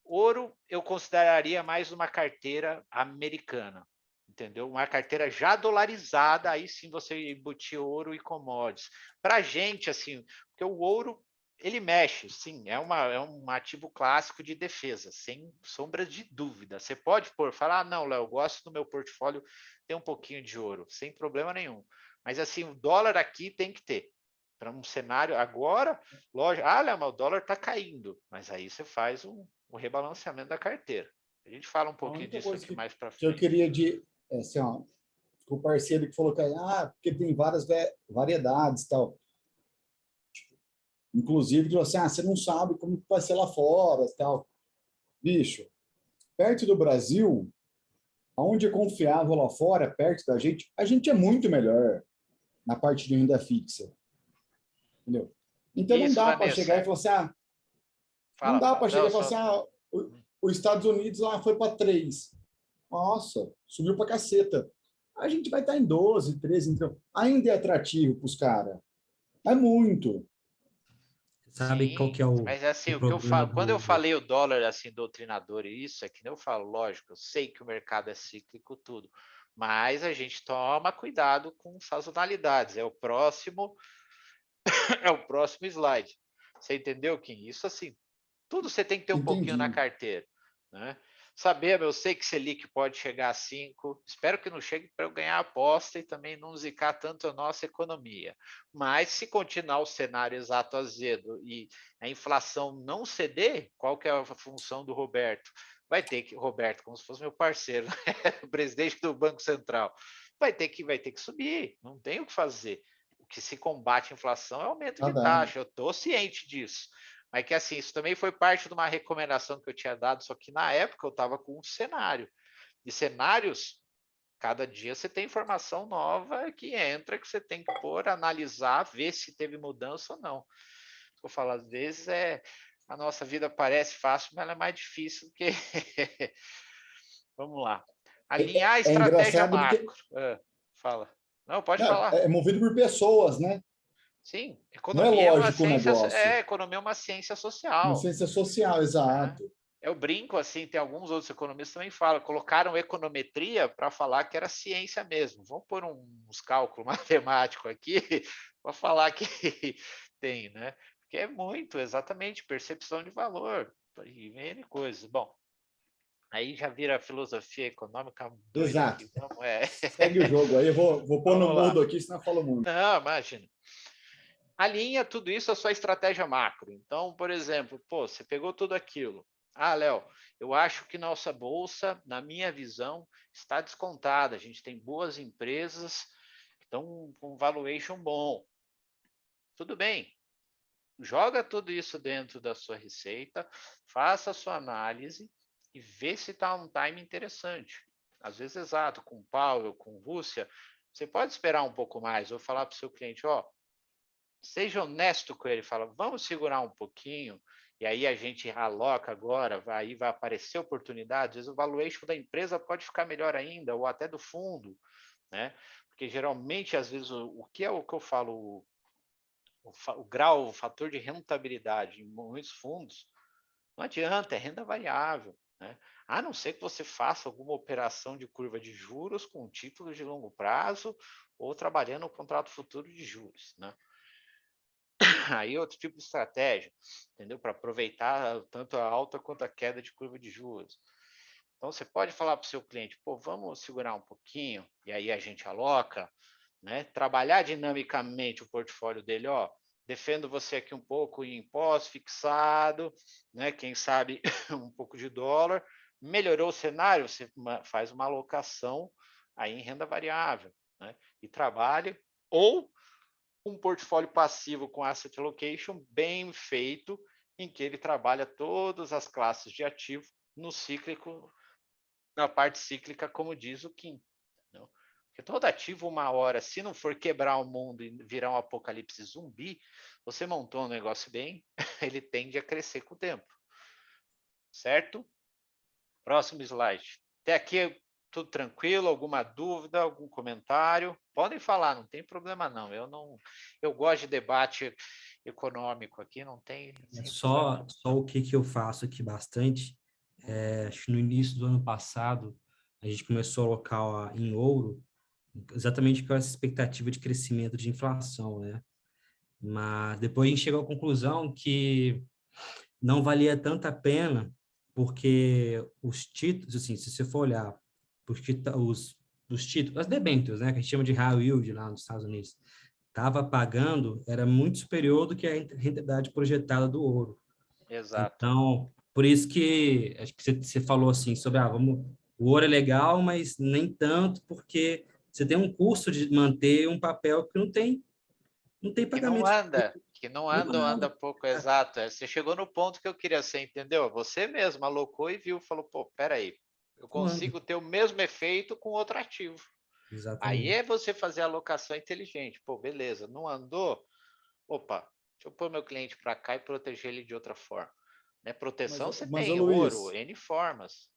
ouro eu consideraria mais uma carteira americana, entendeu? Uma carteira já dolarizada, aí sim você embutir ouro e commodities. Para a gente, assim, porque o ouro Ele mexe, sim, é um ativo clássico de defesa, sem sombra de dúvida. Você pode falar, não, Léo, eu gosto do meu portfólio ter um pouquinho de ouro, sem problema nenhum. Mas assim, o dólar aqui tem que ter. Para um cenário agora, lógico, Léo, mas o dólar está caindo. Mas aí você faz um rebalanceamento da carteira. A gente fala um pouquinho disso aqui mais para frente. Que eu queria assim, ó, o parceiro que falou que porque tem várias variedades e tal. Inclusive, falou assim, você não sabe como vai ser lá fora e tal. Bicho, perto do Brasil, onde é confiável lá fora, perto da gente, a gente é muito melhor na parte de renda fixa. Entendeu? Então, não dá para chegar e falar assim, não dá para chegar e falar assim, os Estados Unidos lá foi para 3. Nossa, subiu para caceta. A gente vai estar em 12, 13, então ainda é atrativo para os caras. É muito. Sabe Sim, qual que é o mas assim, o o que eu problema falo, quando eu do... falei o dólar assim, doutrinador e isso, é que nem eu falo, lógico, eu sei que o mercado é cíclico, tudo, mas a gente toma cuidado com sazonalidades. É o próximo slide. Você entendeu, Kim? Isso assim, tudo você tem que ter um pouquinho na carteira, né? Saber, eu sei que Selic pode chegar a 5, espero que não chegue para eu ganhar aposta e também não zicar tanto a nossa economia. Mas se continuar o cenário exato azedo e a inflação não ceder, qual que é a função do Roberto? Vai ter que, Roberto, como se fosse meu parceiro, o presidente do Banco Central, vai ter que subir, não tem o que fazer. O que se combate a inflação é aumento de taxa, eu estou ciente disso. Mas que assim, isso também foi parte de uma recomendação que eu tinha dado, só que na época eu estava com um cenário. E cenários, cada dia você tem informação nova que entra, que você tem que analisar, ver se teve mudança ou não. Eu falo, às vezes a nossa vida parece fácil, mas ela é mais difícil do que. Vamos lá. Alinhar a estratégia macro. Fala. Não, pode falar. É movido por pessoas, né? Sim, economia não é lógico o negócio. Economia é uma ciência social. Uma ciência social, exato. Eu brinco assim, tem alguns outros economistas também falam, colocaram econometria para falar que era ciência mesmo. Vamos pôr uns cálculos matemáticos aqui para falar que tem, né? Porque é muito, exatamente, percepção de valor e N coisas. Bom, aí já vira filosofia econômica. Exato. Aqui, segue o jogo aí, eu vou pôr no mudo aqui, senão eu falo muito. Não, imagina. Alinha tudo isso à sua estratégia macro. Então, por exemplo, você pegou tudo aquilo. Léo, eu acho que nossa bolsa, na minha visão, está descontada. A gente tem boas empresas que estão com valuation bom. Tudo bem. Joga tudo isso dentro da sua receita, faça a sua análise e vê se está um time interessante. Às vezes, exato, com Powell, com Rússia, você pode esperar um pouco mais ou falar para o seu cliente, seja honesto com ele, fala, vamos segurar um pouquinho, e aí a gente aloca agora, aí vai aparecer oportunidade, às vezes o valuation da empresa pode ficar melhor ainda, ou até do fundo, né? Porque geralmente, às vezes, o que eu falo, o grau, o fator de rentabilidade em muitos fundos, não adianta, é renda variável, né? A não ser que você faça alguma operação de curva de juros com títulos de longo prazo ou trabalhando no contrato futuro de juros, né? Aí outro tipo de estratégia, entendeu? Para aproveitar tanto a alta quanto a queda de curva de juros. Então, você pode falar para o seu cliente, vamos segurar um pouquinho, e aí a gente aloca, né? Trabalhar dinamicamente o portfólio dele, defendo você aqui um pouco em pós-fixado, né? Quem sabe um pouco de dólar. Melhorou o cenário, você faz uma alocação aí em renda variável, né? E trabalhe, ou um portfólio passivo com asset allocation bem feito, em que ele trabalha todas as classes de ativo no cíclico, na parte cíclica, como diz o Kim. Entendeu? Porque todo ativo, uma hora, se não for quebrar o mundo e virar um apocalipse zumbi, você montou um negócio bem, ele tende a crescer com o tempo. Certo? Próximo slide. Até aqui tudo tranquilo? Alguma dúvida, algum comentário? Podem falar, não tem problema não. Eu gosto de debate econômico aqui, não tem. Só o que eu faço aqui bastante. Acho que no início do ano passado a gente começou a alocar em ouro, exatamente com essa expectativa de crescimento de inflação, né? Mas depois a gente chegou à conclusão que não valia tanta pena, porque os títulos, assim, se você for olhar os títulos, as debêntures, né, que a gente chama de high yield lá nos Estados Unidos, estava pagando, era muito superior do que a rentabilidade projetada do ouro. Exato. Então, por isso que acho que você falou assim sobre, o ouro é legal, mas nem tanto, porque você tem um custo de manter um papel que não tem pagamento. Que não anda, ou anda pouco, exato. Você chegou no ponto que eu queria ser, entendeu? Você mesmo alocou e viu, falou, pô, peraí, eu consigo ter o mesmo efeito com outro ativo. Exatamente. Aí é você fazer a alocação inteligente. Pô, beleza, não andou? Opa, deixa eu pôr meu cliente para cá e proteger ele de outra forma. Né? Proteção você tem, ouro, N formas.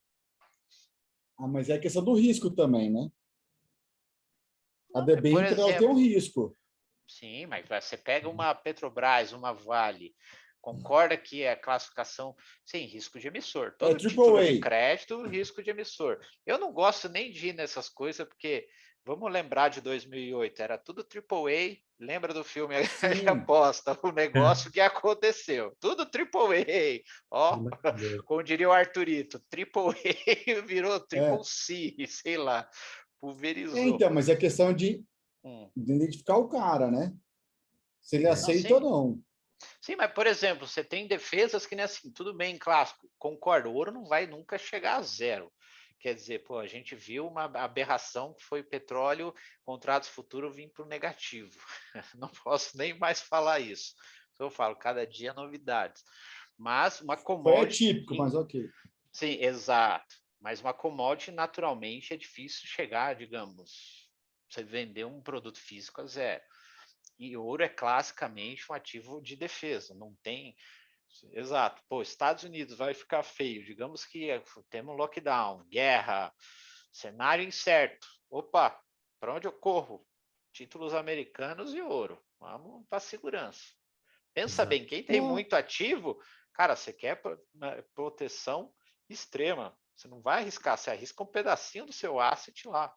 Mas é a questão do risco também, né? A debênture, ela tem um risco. Sim, mas você pega uma Petrobras, uma Vale, concorda que é classificação, sim, risco de emissor. Todo título de crédito, risco de emissor. Eu não gosto nem de ir nessas coisas, porque vamos lembrar de 2008, era tudo AAA. Lembra do filme A Aposta, o negócio que aconteceu. Tudo AAA. Ó, como diria o Arthurito, AAA virou Triple C, sei lá, pulverizou. Então, mas é questão de identificar o cara, né? Se ele aceita ou não. Sim, mas, por exemplo, você tem defesas que nem assim, tudo bem, clássico, concordo, o ouro não vai nunca chegar a zero. Quer dizer, pô, a gente viu uma aberração que foi petróleo, contratos futuros vir para o negativo. Não posso nem mais falar isso. Eu falo, cada dia novidades. Mas uma commodity... Foi atípico, mas ok. Sim, exato. Mas uma commodity, naturalmente, é difícil chegar, digamos, você vender um produto físico a zero. E ouro é classicamente um ativo de defesa, não tem... Exato. Pô, Estados Unidos vai ficar feio. Digamos que temos um lockdown, guerra, cenário incerto. Opa, para onde eu corro? Títulos americanos e ouro. Vamos para a segurança. Pensa bem, quem tem muito ativo, cara, você quer proteção extrema. Você não vai arriscar, você arrisca um pedacinho do seu asset lá.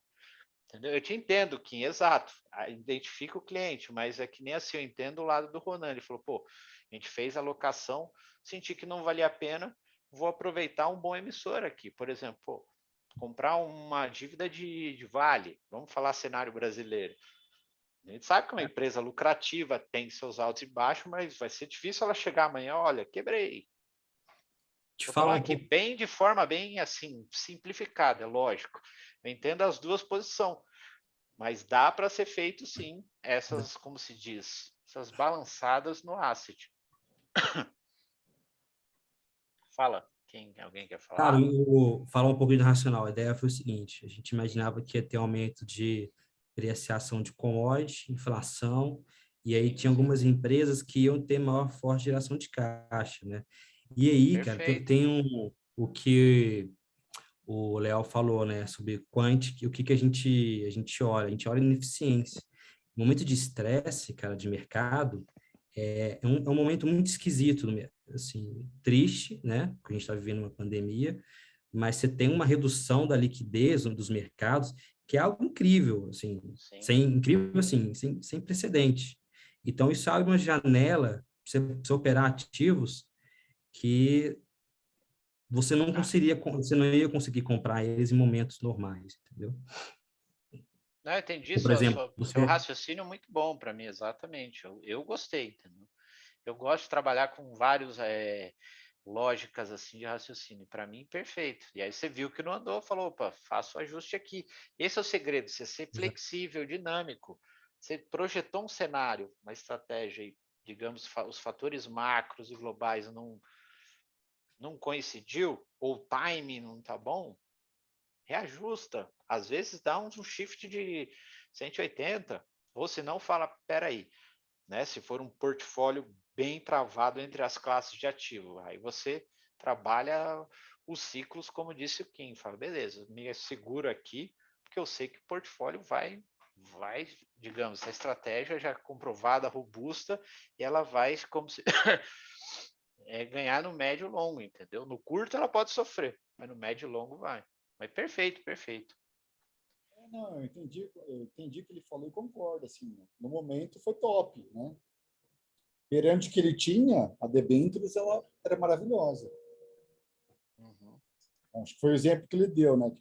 Entendeu? Eu te entendo, Kim, exato. Identifica o cliente, mas é que nem assim, eu entendo o lado do Ronan. Ele falou, pô, a gente fez a alocação, senti que não valia a pena, vou aproveitar um bom emissor aqui. Por exemplo, pô, comprar uma dívida de Vale, vamos falar cenário brasileiro. A gente sabe que uma empresa lucrativa tem seus altos e baixos, mas vai ser difícil ela chegar amanhã, olha, quebrei. Estou falando aqui bem de forma bem assim, simplificada, é lógico. Eu entendo as duas posições, mas dá para ser feito sim, essas, como se diz, essas balançadas no asset. Fala, alguém quer falar? Cara, eu vou falar um pouco do racional. A ideia foi o seguinte, a gente imaginava que ia ter um aumento de apreciação de commodity, inflação, e aí tinha algumas empresas que iam ter maior forte geração de caixa, né? E aí, cara, tem o que o Léo falou, né, sobre o que a gente olha? A gente olha ineficiência. O momento de estresse, cara, de mercado, é um momento muito esquisito, assim, triste, né, porque a gente está vivendo uma pandemia, mas você tem uma redução da liquidez dos mercados, que é algo incrível, assim, sem precedente. Então, isso abre uma janela para você operar ativos que você não ia conseguir comprar eles em momentos normais, entendeu? Não, entendi. Por exemplo, seu raciocínio é muito bom para mim, exatamente. Eu gostei, entendeu? Eu gosto de trabalhar com várias lógicas assim de raciocínio. Para mim, perfeito. E aí você viu que não andou, falou, opa, faço o ajuste aqui. Esse é o segredo, você ser flexível, dinâmico. Você projetou um cenário, uma estratégia, e, digamos, os fatores macros e globais não coincidiu, ou o time não tá bom, reajusta. Às vezes dá um shift de 180, ou se não fala, peraí, né? Se for um portfólio bem travado entre as classes de ativo, aí você trabalha os ciclos, como disse o Kim, fala, beleza, me seguro aqui, porque eu sei que o portfólio vai, digamos, a estratégia já comprovada, robusta, e ela vai como se ganhar no médio e longo, entendeu? No curto ela pode sofrer, mas no médio e longo vai. Mas perfeito, perfeito. Não, eu entendi o que ele falou e concordo, assim, no momento foi top, né? perante o que ele tinha, a debêntures ela era maravilhosa. Acho que foi o exemplo que ele deu, né?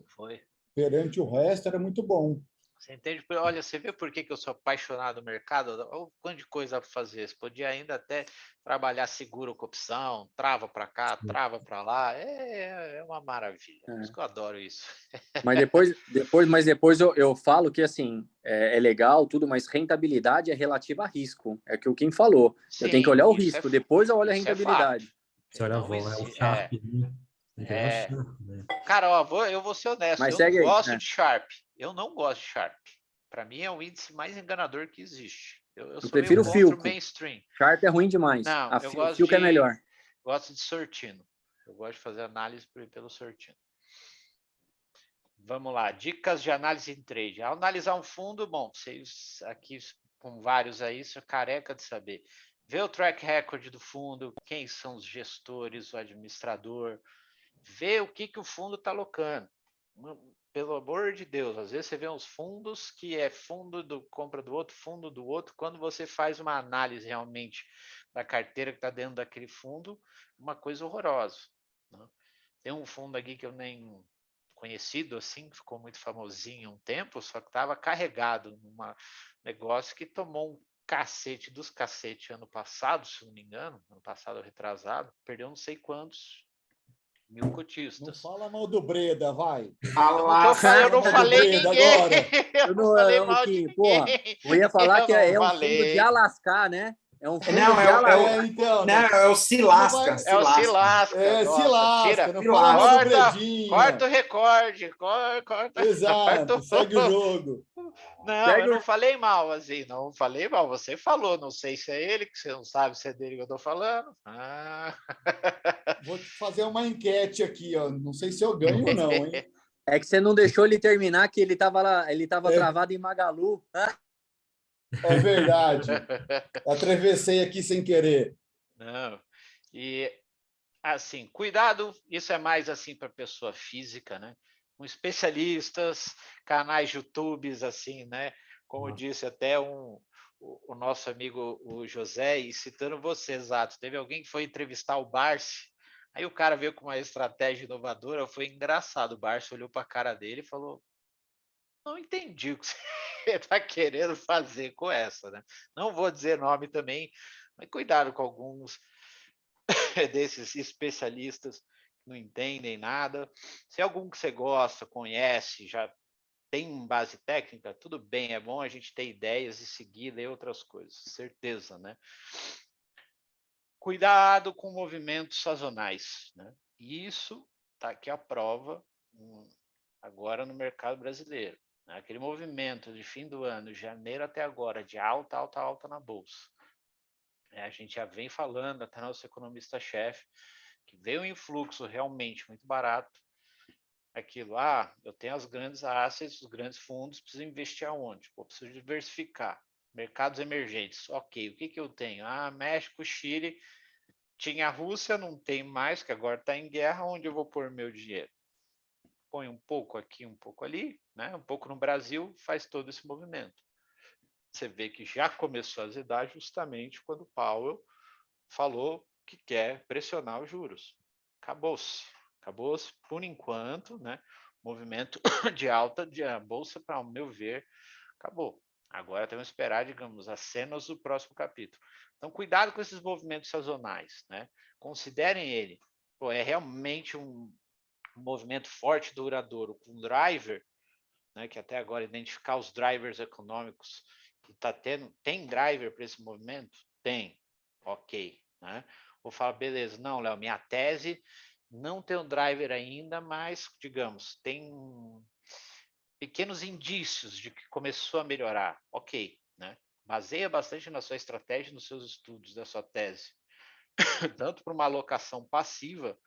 Foi. Perante o resto, era muito bom. Você entende? Olha, você vê por que eu sou apaixonado no mercado? Olha o quanto de coisa dá para fazer. Você podia ainda até trabalhar seguro com opção, trava para cá, trava para lá. É uma maravilha. Por isso que eu adoro isso. Mas depois eu falo que assim é legal tudo, mas rentabilidade é relativa a risco. É que o Kim falou. Sim, eu tenho que olhar o isso risco, depois eu olho a isso é rentabilidade. fato. Você olha a Não vola, é o exi- Sharp, né? Tem que olhar o é. Sharp, né? Cara, ó, eu vou ser honesto. Mas Eu não segue aí, gosto né? de Sharp. Eu não gosto de Sharp. Para mim é o índice mais enganador que existe. Eu Eu sou meio prefiro o contra o Filco. mainstream. Sharp é ruim demais. Não, eu O Filco é melhor. gosto de Sortino. Eu gosto de fazer análise pelo Sortino. Vamos lá, dicas de análise em trade. Ao analisar um fundo, bom, vocês aqui com vários aí, você é careca de saber. Ver o track record do fundo, quem são os gestores, o administrador, ver o que o fundo está alocando. Pelo amor de Deus, às vezes você vê uns fundos que é fundo do compra do outro, fundo do outro. Quando você faz uma análise realmente da carteira que está dentro daquele fundo, uma coisa horrorosa. Né? Tem um fundo aqui que eu nem conhecido assim, ficou muito famosinho um tempo, só que estava carregado num negócio que tomou um cacete dos cacetes ano passado, se não me engano, ano passado retrasado, perdeu não sei quantos mil cotistas. Não fala mal do Breda, vai. Eu não falei ninguém. Eu não falei mal de ninguém. Porra, eu ia falar que é um fundo de Alasca, né? É um fundo de Alasca. Então, é o Silasca. É o Silasca. É, nossa, Silasca. tira, Não fala mal do Bredinha. corta o recorde. Corta, Exato, segue o jogo. Não, eu não falei mal, assim, não falei mal. Você falou, não sei se é ele, que você não sabe se é dele que eu tô falando. Vou te fazer uma enquete aqui, ó. Não sei se eu ganho ou não, hein? É que você não deixou ele terminar, que ele tava lá, ele tava travado em Magalu. É verdade. Atravessei aqui sem querer. Não. E assim, cuidado, isso é mais assim para pessoa física, né? Com especialistas, canais YouTubes, assim, né? Como disse até o nosso amigo o José, e citando você, exato, teve alguém que foi entrevistar o Barsi, aí o cara veio com uma estratégia inovadora, foi engraçado, o Barsi olhou para a cara dele e falou, não entendi o que você está querendo fazer com essa, né? Não vou dizer nome também, mas cuidado com alguns desses especialistas que não entendem nada. Se é algum que você gosta, conhece, já tem base técnica, tudo bem, é bom a gente ter ideias e seguir, ler outras coisas, certeza, né? Cuidado com movimentos sazonais, né? Isso está aqui a prova agora no mercado brasileiro. Né? Aquele movimento de fim do ano, janeiro até agora, de alta, alta, alta na bolsa. A gente já vem falando, até nosso economista-chefe, que veio um influxo realmente muito barato. Aquilo, eu tenho as grandes assets, os grandes fundos, preciso investir aonde? Pô, preciso diversificar. Mercados emergentes, ok, o que eu tenho? México, Chile, tinha a Rússia, não tem mais, que agora está em guerra, onde eu vou pôr meu dinheiro? Põe um pouco aqui, um pouco ali, né? Um pouco no Brasil, faz todo esse movimento. Você vê que já começou a azedar justamente quando o Powell falou que quer pressionar os juros. Acabou-se por enquanto, né? Movimento de alta de a bolsa, para o meu ver, acabou. Agora temos que esperar, digamos, as cenas do próximo capítulo. Então, cuidado com esses movimentos sazonais, né? Considerem ele. É realmente um movimento forte, duradouro, com driver, né? Que até agora identificar os drivers econômicos que está tendo. Tem driver para esse movimento? Tem. Ok. Né? Vou falar, beleza, não, Léo, minha tese não tem um driver ainda, mas, digamos, tem pequenos indícios de que começou a melhorar. Ok, né? Baseia bastante na sua estratégia, nos seus estudos da sua tese. Tanto para uma alocação passiva,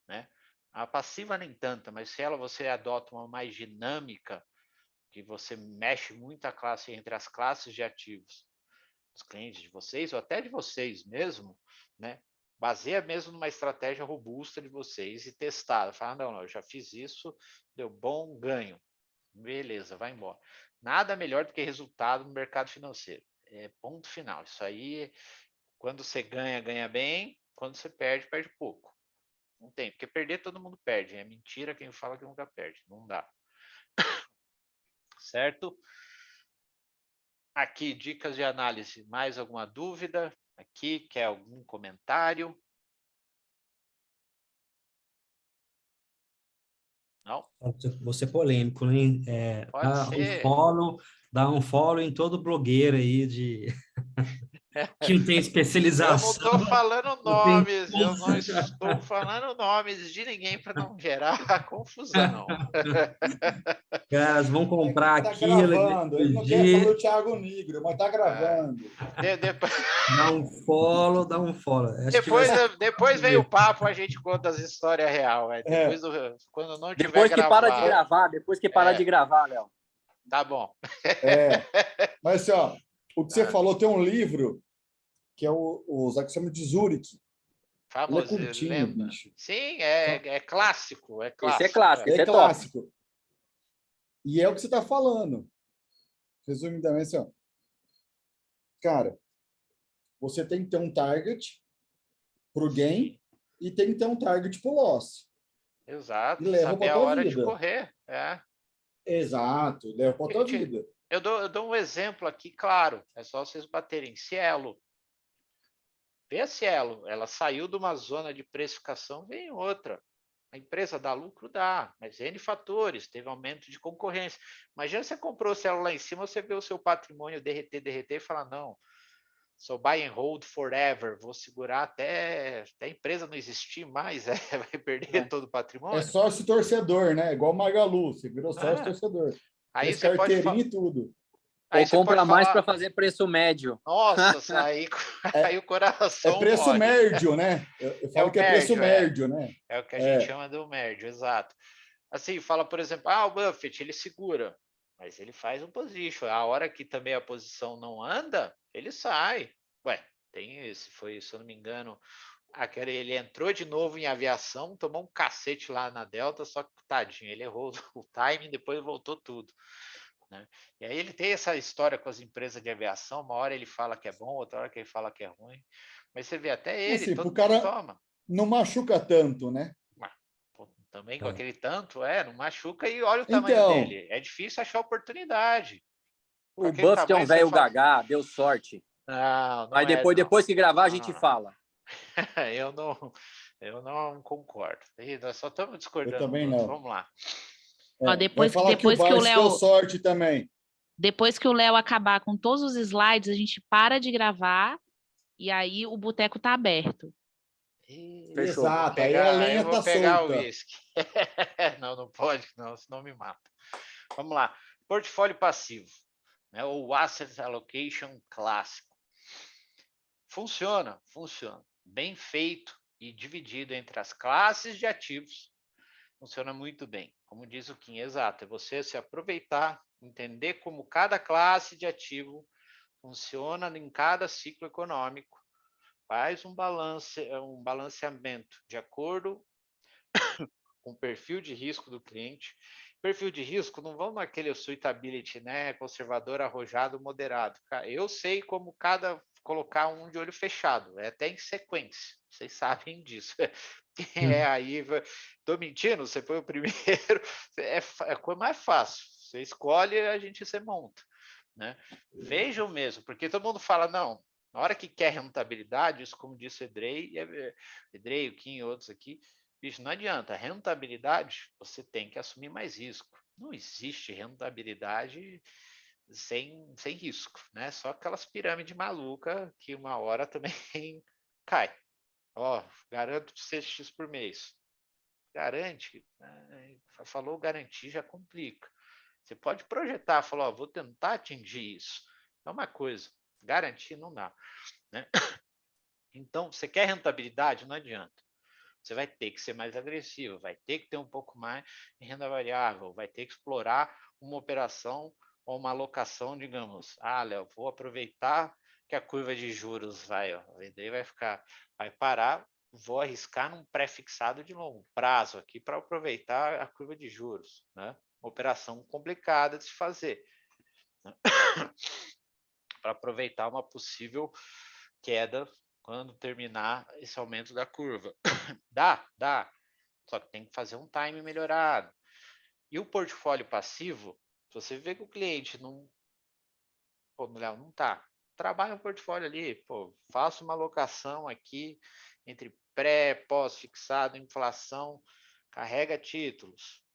né? A passiva nem tanta, mas se você adota uma mais dinâmica, que você mexe muito a classe entre as classes de ativos, os clientes de vocês, ou até de vocês mesmo, né? Baseia mesmo numa estratégia robusta de vocês e testada. Fala, não, eu já fiz isso, deu bom ganho. Beleza, vai embora. Nada melhor do que resultado no mercado financeiro. ponto final. Isso aí, quando você ganha, ganha bem. Quando você perde, perde pouco. Não tem, porque perder todo mundo perde. É mentira quem fala que nunca perde. Não dá. Certo? Aqui, dicas de análise. Mais alguma dúvida? Aqui, quer algum comentário? Não? Vou ser polêmico, né? Pode ser. Dá um follow em todo blogueiro aí que não tem especialização. Eu não estou falando nomes, eu não estou falando nomes de ninguém para não gerar confusão. Caras vão comprar Tá aquilo. gravando. Ele não quer falar do Thiago Negro, mas tá gravando. Dá um follow. Depois vem o papo, a gente conta as histórias reais. Quando não tiver depois que gravado. para de gravar, depois que parar de gravar, Léo. Tá bom. Mas assim, ó, o que você falou, tem um livro que é os Axiomas de Zurich. Famoso, ele é curtinho, bicho. Sim, é clássico. É clássico. Esse é clássico, esse é clássico. Top. E é o que você está falando. Resumidamente, assim, ó. Cara, você tem que ter um target para o gain e tem que ter um target para o loss. Exato. E leva saber pra a tua hora vida. de correr. Exato, leva para a tua vida. Eu dou um exemplo aqui, claro. É só vocês baterem. Cielo. Vê a Cielo. Ela saiu de uma zona de precificação, vem outra. A empresa dá lucro? Dá, mas N fatores, teve aumento de concorrência. Imagina você comprou o Cielo lá em cima, você vê o seu patrimônio derreter e fala, não, sou buy and hold forever, vou segurar até a empresa não existir mais, vai perder todo o patrimônio. É sócio torcedor, né? Igual o Magalu, você virou sócio torcedor. Aí fez você pode carteirinha e tudo. Ou compra mais para fazer preço médio. Nossa, aí o coração é preço morre. médio, né? Eu falo que é preço médio, né? É o que a gente chama do médio, exato. Assim, fala, por exemplo, o Buffett, ele segura, mas ele faz um position. A hora que também a posição não anda, ele sai. Ué, tem esse, se eu não me engano, ele entrou de novo em aviação, tomou um cacete lá na Delta, só que, tadinho, ele errou o timing, depois voltou tudo. Né? E aí ele tem essa história com as empresas de aviação, uma hora ele fala que é bom, outra hora que ele fala que é ruim, mas você vê até ele, assim, todo o cara toma. Não machuca tanto, né? Também com aquele tanto, não machuca e olha o tamanho dele. É difícil achar oportunidade. O Buffett é um velho gagá, deu sorte. Não mas depois que gravar, a gente fala. Eu não concordo. Nós só estamos discordando. Eu também não. Vamos lá. Depois que o Léo deu sorte também. Depois que o Léo acabar com todos os slides, a gente para de gravar e aí o boteco tá aberto. Exato, aí a lenha tá pegar solta. O whisky. Não pode, não, senão me mata. Vamos lá. Portfólio passivo, né? Ou Asset Allocation clássico. Funciona. Bem feito e dividido entre as classes de ativos. Funciona muito bem. Como diz o Kim, exato. É você se aproveitar, entender como cada classe de ativo funciona em cada ciclo econômico. Faz um balanceamento de acordo com o perfil de risco do cliente. Perfil de risco, não vão naquele suitability, né? Conservador, arrojado, moderado. Eu sei como colocar um de olho fechado, é até em sequência. Vocês sabem disso. Aí, tô mentindo, você foi o primeiro. É coisa mais fácil. Você escolhe, você monta. Né? Vejam mesmo, porque todo mundo fala, não, na hora que quer rentabilidade, isso como disse o Edrei, o Kim e outros aqui, bicho, não adianta. Rentabilidade, você tem que assumir mais risco. Não existe rentabilidade sem risco, né? Só aquelas pirâmides malucas que uma hora também cai. Garanto CX por mês. Garante, falou garantir já complica. Você pode projetar, falar, vou tentar atingir isso. É uma coisa, garantir não dá. Né? Então, você quer rentabilidade? Não adianta. Você vai ter que ser mais agressivo, vai ter que ter um pouco mais de renda variável, vai ter que explorar uma operação ou uma alocação, digamos, Léo, vou aproveitar que a curva de juros vai parar, vou arriscar num pré-fixado de longo prazo aqui para aproveitar a curva de juros, né? Uma operação complicada de se fazer. para aproveitar uma possível queda quando terminar esse aumento da curva. Dá. Só que tem que fazer um time melhorado. E o portfólio passivo, se você vê que o cliente não... Pô, Léo, não tá. Trabalha um portfólio ali, pô, faça uma alocação aqui entre pré, pós-fixado, inflação, carrega títulos.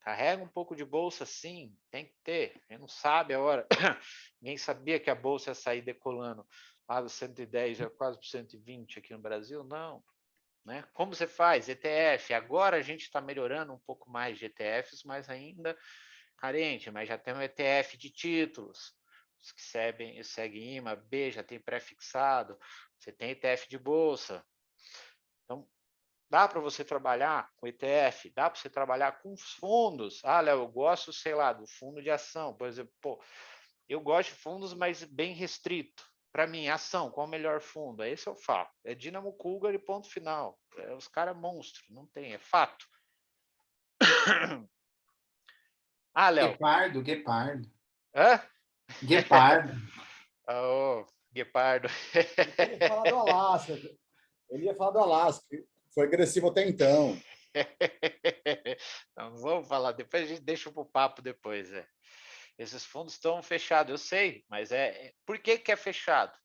Carrega um pouco de bolsa, sim, tem que ter. Quem não sabe a hora. Ninguém sabia que a bolsa ia sair decolando lá dos 110, já quase para 120 aqui no Brasil, não. Né? Como você faz? ETF. Agora a gente está melhorando um pouco mais de ETFs, mas ainda carente, mas já tem um ETF de títulos. Os que seguem IMA, B, já tem pré-fixado. Você tem ETF de bolsa. Então, dá para você trabalhar com ETF, dá para você trabalhar com fundos. Ah, Léo, eu gosto, sei lá, do fundo de ação. Por exemplo, pô, eu gosto de fundos, mas bem restrito. Para mim, ação, qual o melhor fundo? Esse eu falo. É Dinamo Cougar e ponto final. Os caras monstros, não tem, é fato. Ah, Léo. Guepardo. Hã? Guepardo. Oh, Guepardo. Ele ia falar do Alasca. Ele ia falar do Alasca. Foi agressivo até então. Não vamos falar, depois a gente deixa para o papo depois. Esses fundos estão fechados, eu sei, mas por que é fechado?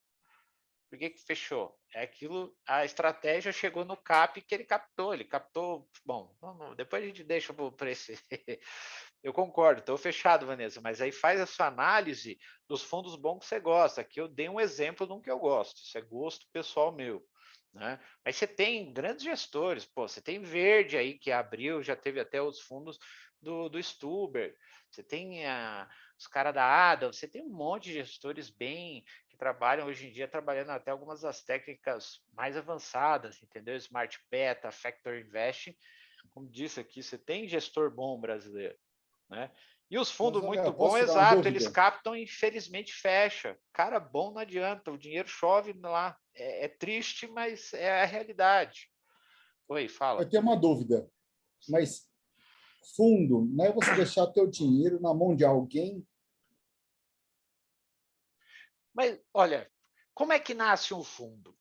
Por que fechou? É aquilo, a estratégia chegou no CAP que ele captou, bom, depois a gente deixa para esse... Eu concordo, estou fechado, Vanessa, mas aí faz a sua análise dos fundos bons que você gosta. Aqui eu dei um exemplo de um que eu gosto, isso é gosto pessoal meu. Né? Mas você tem grandes gestores, pô, você tem Verde aí que abriu, já teve até os fundos do Stuber, você tem os caras da ADA, você tem um monte de gestores bem que trabalham hoje em dia, trabalhando até algumas das técnicas mais avançadas, entendeu? Smart Beta, Factor Investing, como disse aqui, você tem gestor bom brasileiro, né? E os fundos muito bons, exato, eles captam, infelizmente fecha. Cara bom não adianta, o dinheiro chove lá. É triste, mas é a realidade. Oi, fala. Eu tenho uma dúvida, mas fundo, não é você deixar teu dinheiro na mão de alguém? Mas, olha, como é que nasce um fundo?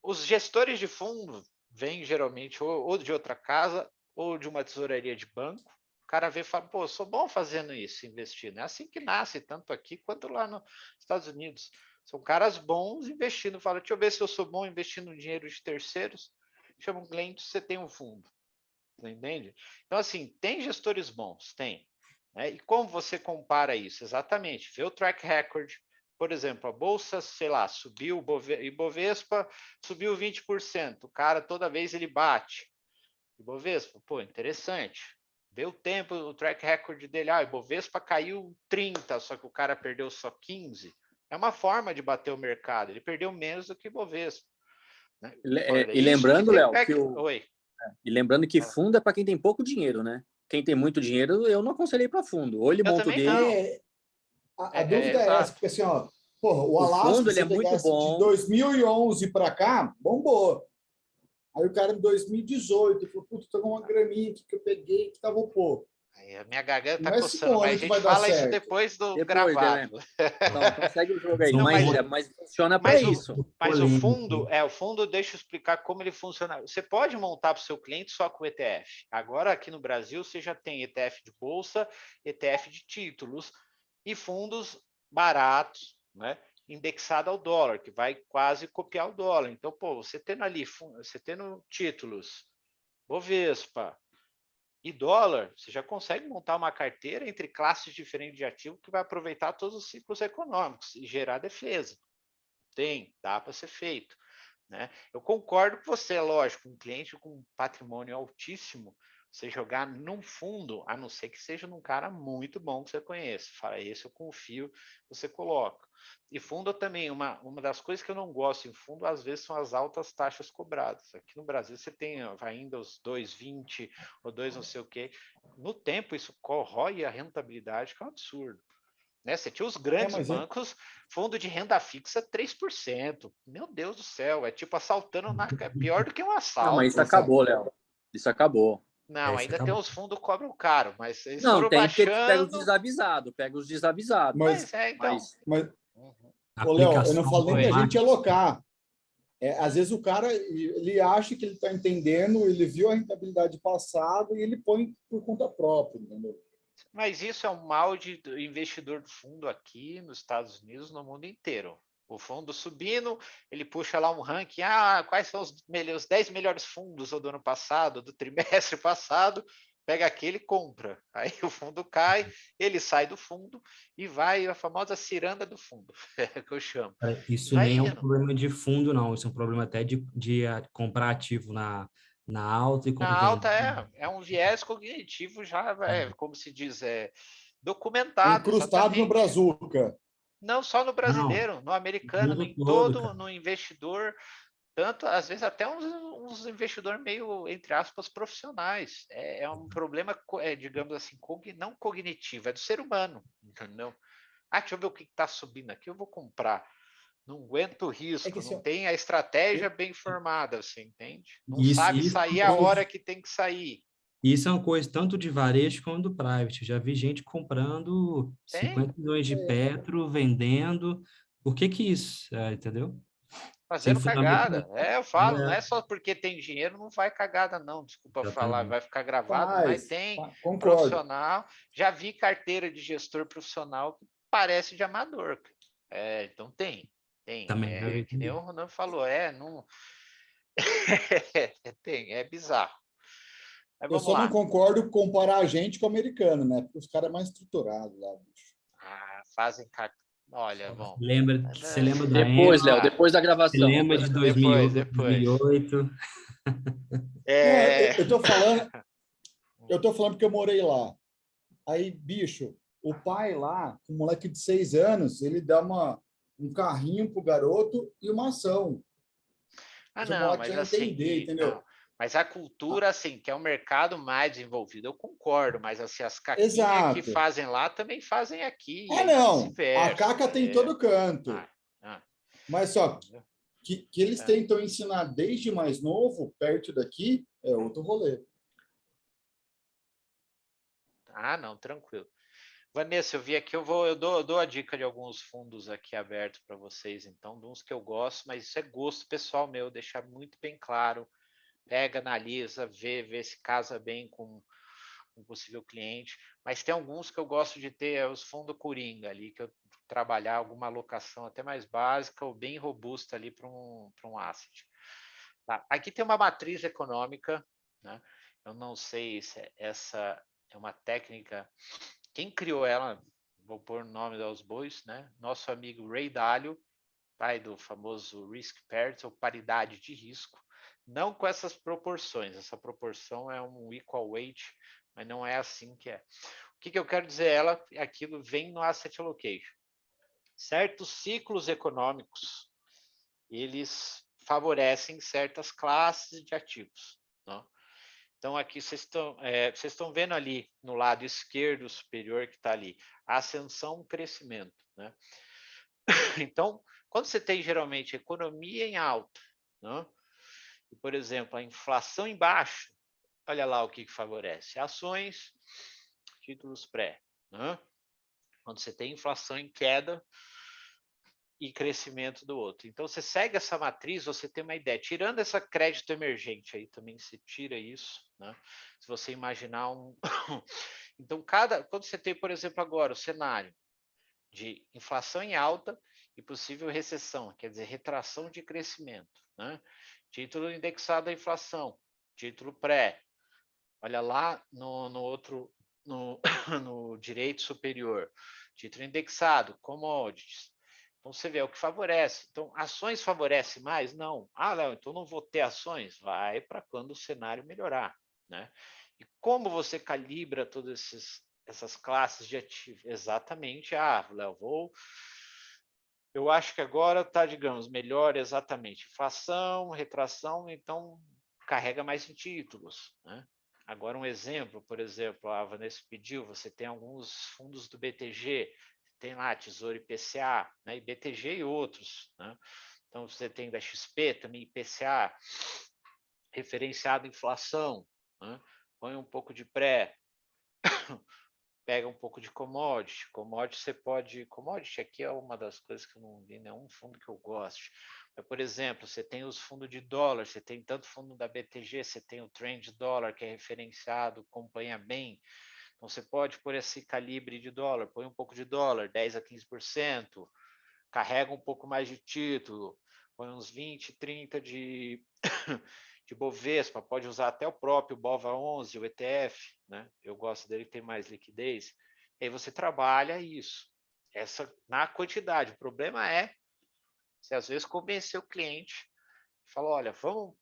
Os gestores de fundo vêm geralmente ou de outra casa ou de uma tesouraria de banco. O cara vê e fala, pô, eu sou bom fazendo isso, investindo. É assim que nasce, tanto aqui quanto lá nos Estados Unidos. São caras bons investindo. Fala, deixa eu ver se eu sou bom investindo dinheiro de terceiros. Chama um cliente, você tem um fundo. Entende? Então, assim, tem gestores bons, tem. Né? E como você compara isso? Exatamente. Vê o track record. Por exemplo, a Bolsa, sei lá, subiu, Ibovespa subiu 20%. O cara, toda vez, ele bate. Ibovespa, pô, interessante. Vê o tempo, o track record dele. Ah, Ibovespa caiu 30, só que o cara perdeu só 15. É uma forma de bater o mercado. Ele perdeu menos do que Ibovespa. Né? E lembrando, Léo, Oi. E lembrando que fundo é para quem tem pouco dinheiro, né? Quem tem muito dinheiro, eu não aconselhei para fundo. Ou ele monta o dele... A dúvida é essa, porque assim, ó, porra, o Alasca, fundo, ele é muito bom. De 2011 para cá, bombou. Aí o cara em 2018 falou, puta, tô com uma graminha aqui que eu peguei, que tava pô. Aí a minha garganta tá coçando, mas a gente fala isso depois do gravado. Então segue o jogo aí. Não, mas funciona para isso. Mas o fundo, deixa eu explicar como ele funciona. Você pode montar para o seu cliente só com ETF. Agora, aqui no Brasil, você já tem ETF de bolsa, ETF de títulos e fundos baratos, né? Indexado ao dólar, que vai quase copiar o dólar. Então, pô, você tendo ali, você tendo títulos, Bovespa e dólar, você já consegue montar uma carteira entre classes diferentes de ativo que vai aproveitar todos os ciclos econômicos e gerar defesa. Dá para ser feito. Né? Eu concordo com você, lógico, um cliente com patrimônio altíssimo, você jogar num fundo, a não ser que seja num cara muito bom que você conheça. Fala, esse eu confio, você coloca. E fundo também, uma das coisas que eu não gosto em fundo, às vezes, são as altas taxas cobradas. Aqui no Brasil, você tem ainda os 2,20 ou 2 não sei o quê. No tempo, isso corrói a rentabilidade, que é um absurdo. Né? Você tinha os grandes bancos, fundo de renda fixa 3%. Meu Deus do céu, é tipo assaltando, é pior do que um assalto. Não, mas isso acabou, Léo. Isso acabou. Não, Esse ainda tem acabou. os fundos que cobram caro, mas eles Não, foram tem porque pega os baixando. desavisados, pega os desavisados. Mas então. Ô, Léo, eu não Aplicação falo nem da gente automática. alocar. Às vezes o cara ele acha que ele está entendendo, ele viu a rentabilidade passada e ele põe por conta própria, entendeu? Mas isso é um mal do investidor de fundo aqui nos Estados Unidos, no mundo inteiro. O fundo subindo, ele puxa lá um ranking, quais são os 10 melhores fundos do ano passado, do trimestre passado, pega aquele e compra. Aí o fundo cai, ele sai do fundo e vai a famosa ciranda do fundo, que eu chamo. Isso Vai nem é um indo. problema de fundo, não. Isso é um problema até de comprar ativo na alta e Na comprar. alta é um viés cognitivo já, como se diz, documentado. Incrustado no Exatamente. brazuca. Não só no brasileiro, no americano, mundo em todo, todo, no investidor, tanto, às vezes, até uns investidores meio, entre aspas, profissionais. É um problema, digamos assim, não cognitivo, é do ser humano, entendeu? Deixa eu ver o que está subindo aqui, eu vou comprar. Não aguento o risco, assim, não tem a estratégia bem formada, você entende? Não Isso- sabe isso sair é a um- hora que tem que sair. Isso é uma coisa tanto de varejo quanto do private. Eu já vi gente comprando 50 milhões de Petro, vendendo. Por que isso? Entendeu? Sem Fazendo fundamento cagada. nenhum. Eu falo, não é só porque tem dinheiro, não vai cagada, não. Desculpa falar, vai ficar gravado, mas tem concordo. profissional. Já vi carteira de gestor profissional que parece de amador. Então tem. Também já vi Que nem o Ronan falou, não. É bizarro. Mas Eu vamos só não lá. concordo com comparar a gente com o americano, né? Porque os caras é mais estruturados lá, bicho. Fazem Olha, bom. Você lembra da Depois, Léo, época? depois da Você gravação. lembra de Depois. 2008? Eu tô falando porque eu morei lá. Aí, bicho, o pai lá, um moleque de 6 anos, ele dá um carrinho pro garoto e uma ação. O Não, moleque mas já assim, entender, entendeu? não. Mas a cultura, assim, que é um mercado mais desenvolvido, eu concordo, mas assim, as caquinhas que Exato. fazem lá também fazem aqui, e aí não. vice-versa. A caca tem em todo canto. Mas só que eles tentam ensinar desde mais novo, perto daqui, é outro rolê. Não, tranquilo. Vanessa, eu vi aqui, eu dou a dica de alguns fundos aqui abertos para vocês, então, de uns que eu gosto, mas isso é gosto pessoal meu, deixar muito bem claro. Pega, analisa, vê se casa bem com um possível cliente. Mas tem alguns que eu gosto de ter, os fundos Coringa ali, que eu trabalhar alguma alocação até mais básica ou bem robusta ali para um asset. Tá. Aqui tem uma matriz econômica, né? Eu não sei se essa é uma técnica. Quem criou ela, vou pôr o nome aos bois, né? Nosso amigo Ray Dalio, pai do famoso risk parity, ou paridade de risco. Não com essas proporções, essa proporção é um equal weight, mas não é assim que é. O que eu quero dizer? Aquilo vem no asset allocation. Certos ciclos econômicos, eles favorecem certas classes de ativos. Não? Então, aqui vocês estão vendo ali no lado esquerdo superior que está ali, a ascensão, crescimento. Né? Então, quando você tem geralmente economia em alta, né? E, por exemplo, a inflação em baixo, olha lá o que favorece: ações, títulos pré. Né? Quando você tem inflação em queda e crescimento do outro. Então, você segue essa matriz, você tem uma ideia. Tirando essa crédito emergente aí, também se tira isso. Né? Se você imaginar Então, quando você tem, por exemplo, agora o cenário de inflação em alta e possível recessão, quer dizer, retração de crescimento. Né? Título indexado à inflação, título pré. Olha lá no direito superior, título indexado, commodities. Então, você vê o que favorece. Então, ações favorece mais? Não. Não, então não vou ter ações? Vai para quando o cenário melhorar. Né? E como você calibra todas essas classes de ativo? Exatamente. Léo, eu acho que agora está, digamos, melhor exatamente. Inflação, retração, então carrega mais em títulos. Né? Agora, um exemplo, por exemplo, a Vanessa pediu, você tem alguns fundos do BTG, tem lá Tesouro IPCA, né? E BTG e outros. Né? Então, você tem da XP também IPCA, referenciado inflação. Né? põe um pouco de pré, pega um pouco de commodity. Commodity você pode... Commodity aqui é uma das coisas que eu não vi nenhum fundo que eu goste. Mas, por exemplo, você tem os fundos de dólar, você tem tanto fundo da BTG, você tem o Trend Dólar, que é referenciado, acompanha bem. Então, você pode pôr esse calibre de dólar, põe um pouco de dólar, 10% a 15%, carrega um pouco mais de título, põe uns 20, 30 de Bovespa, pode usar até o próprio BOVA11, o ETF, né? Eu gosto dele, tem mais liquidez. E aí você trabalha isso, na quantidade. O problema é você às vezes convencer o cliente, fala, olha, vamos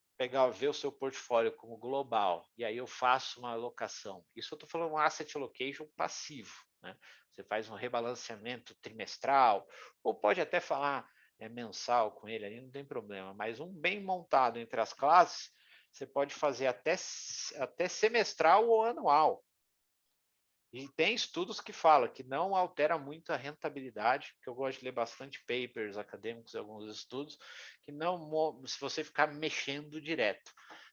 ver o seu portfólio como global, e aí eu faço uma alocação. Isso eu estou falando um asset allocation passivo, né? Você faz um rebalanceamento trimestral, ou pode até falar mensal com ele, ali não tem problema, mas um bem montado entre as classes, você pode fazer até semestral ou anual. E tem estudos que falam que não altera muito a rentabilidade, que eu gosto de ler bastante papers acadêmicos, alguns estudos, que não, se você ficar mexendo direto.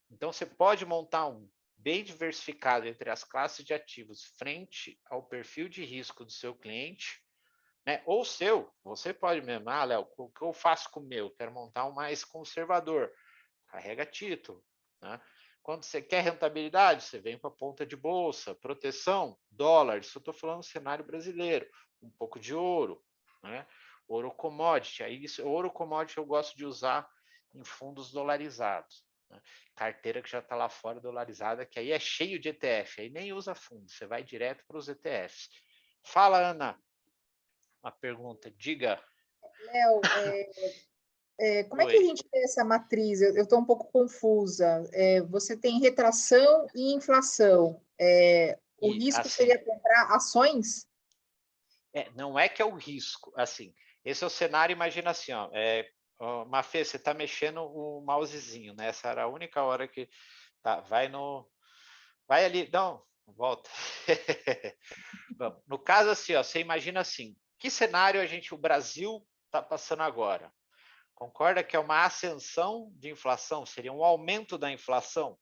Então, você pode montar um bem diversificado entre as classes de ativos frente ao perfil de risco do seu cliente, né? Ou seu, você pode mesmo, Léo, o que eu faço com o meu? Quero montar um mais conservador. Carrega título, né? Quando você quer rentabilidade, você vem para a ponta de bolsa, proteção, dólar, isso eu estou falando no cenário brasileiro, um pouco de ouro, né? Ouro commodity, aí ouro commodity eu gosto de usar em fundos dolarizados, né? Carteira que já está lá fora dolarizada, que aí é cheio de ETF, aí nem usa fundo, você vai direto para os ETFs. Fala, Ana, uma pergunta, diga. Léo, como é que a gente vê essa matriz? Eu estou um pouco confusa. Você tem retração e inflação. O risco assim, seria comprar ações? Não é que é o risco. Assim, esse é o cenário, imagina assim, Mafê, você está mexendo o mousezinho, né? Essa era a única hora que... Tá, vai ali, não, volta. Bom, no caso assim, você imagina assim, que cenário o Brasil está passando agora? Concorda que é uma ascensão de inflação? Seria um aumento da inflação?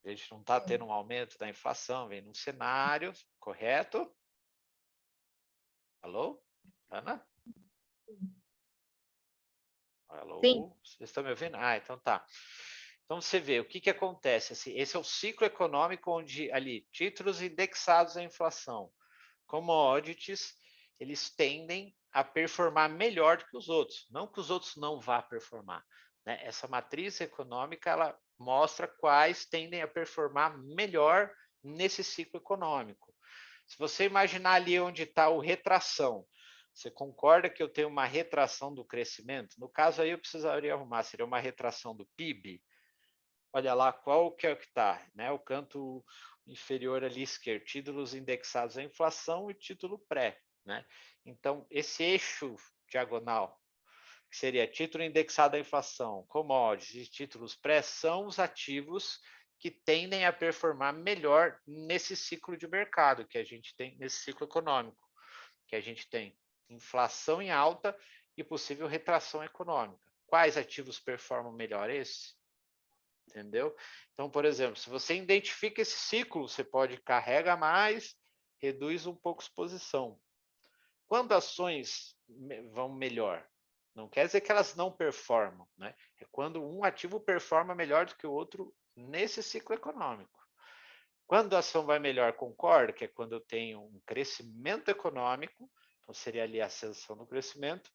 A gente não está tendo um aumento da inflação, vem num cenário, correto? Alô? Ana? Alô? Sim. Vocês estão me ouvindo? Então tá. Então você vê, o que acontece? Esse é o ciclo econômico onde ali, títulos indexados à inflação, commodities, eles tendem a performar melhor do que os outros. Não que os outros não vá performar, né? Essa matriz econômica, ela mostra quais tendem a performar melhor nesse ciclo econômico. Se você imaginar ali onde está o retração, você concorda que eu tenho uma retração do crescimento? No caso aí eu precisaria arrumar, seria uma retração do PIB. Olha lá qual que é o que está, né? O canto inferior ali esquerdo, títulos indexados à inflação e título pré, né? Então, esse eixo diagonal, que seria título indexado à inflação, commodities e títulos pré, são os ativos que tendem a performar melhor nesse ciclo de mercado que a gente tem, nesse ciclo econômico, que a gente tem inflação em alta e possível retração econômica. Quais ativos performam melhor? Esse? Entendeu? Então, por exemplo, se você identifica esse ciclo, você pode carregar mais, reduz um pouco a exposição. Quando ações vão melhor, não quer dizer que elas não performam, né? É quando um ativo performa melhor do que o outro nesse ciclo econômico. Quando a ação vai melhor, concordo, que é quando eu tenho um crescimento econômico, então seria ali a ascensão do crescimento,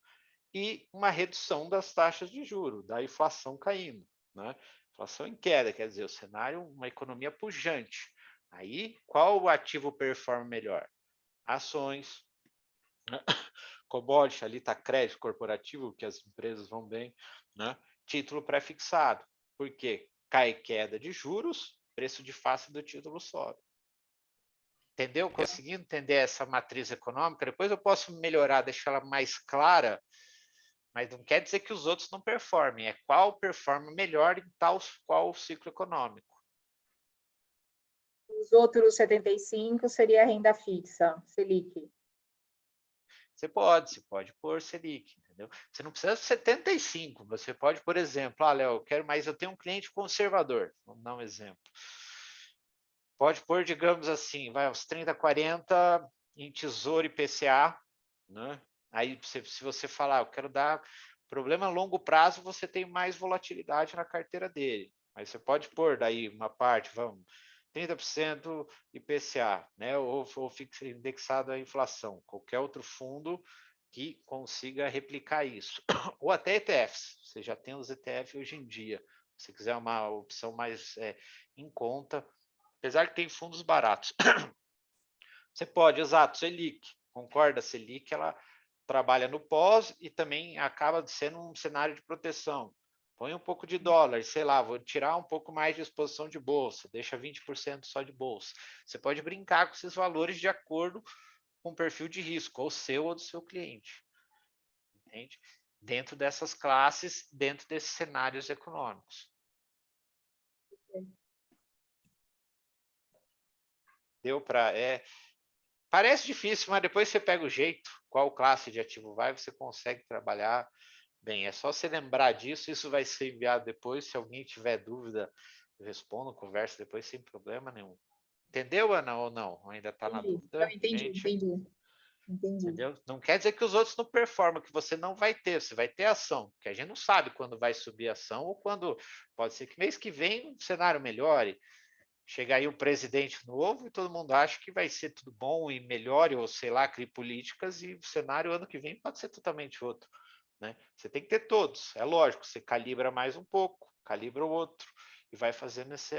e uma redução das taxas de juros, da inflação caindo, né? Inflação em queda, quer dizer, o cenário, uma economia pujante. Aí, qual o ativo performa melhor? Ações, né? Commodity, ali está crédito corporativo, que as empresas vão bem, né? Título pré-fixado, porque cai queda de juros, preço de face do título sobe. Entendeu? Conseguindo entender essa matriz econômica, depois eu posso melhorar, deixar ela mais clara, mas não quer dizer que os outros não performem, é qual performa melhor em qual ciclo econômico. Os outros 75 seria a renda fixa, Selic. Você pode pôr Selic, entendeu? Você não precisa de 75, você pode, por exemplo, Léo, eu tenho um cliente conservador, vamos dar um exemplo. Pode pôr, digamos assim, vai uns 30, 40 em Tesouro IPCA, né? Aí, se você falar, eu quero dar problema a longo prazo, você tem mais volatilidade na carteira dele. Mas você pode pôr daí uma parte, 30% IPCA, né? Ou fixa indexado à inflação. Qualquer outro fundo que consiga replicar isso. Ou até ETFs. Você já tem os ETFs hoje em dia. Se quiser uma opção mais em conta, apesar que tem fundos baratos. Você pode, exato, Selic. Concorda? Selic, ela trabalha no pós e também acaba sendo um cenário de proteção. Põe um pouco de dólar, sei lá, vou tirar um pouco mais de exposição de bolsa, deixa 20% só de bolsa. Você pode brincar com esses valores de acordo com o perfil de risco, ou seu ou do seu cliente. Entende? Dentro dessas classes, dentro desses cenários econômicos. Deu para... Parece difícil, mas depois você pega o jeito, qual classe de ativo vai, você consegue trabalhar bem. É só você lembrar disso, isso vai ser enviado depois. Se alguém tiver dúvida, eu respondo, converso depois sem problema nenhum. Entendeu, Ana, ou não? Ainda está na dúvida? Não, entendi. Entendeu? Não quer dizer que os outros não performam, que você não vai ter, você vai ter ação, porque a gente não sabe quando vai subir a ação ou quando pode ser que mês que vem o cenário melhore. Chega aí um presidente novo e todo mundo acha que vai ser tudo bom e melhore, ou sei lá, crie políticas, e o cenário ano que vem pode ser totalmente outro. Né? Você tem que ter todos, é lógico, você calibra mais um pouco, calibra o outro, e vai fazendo esse...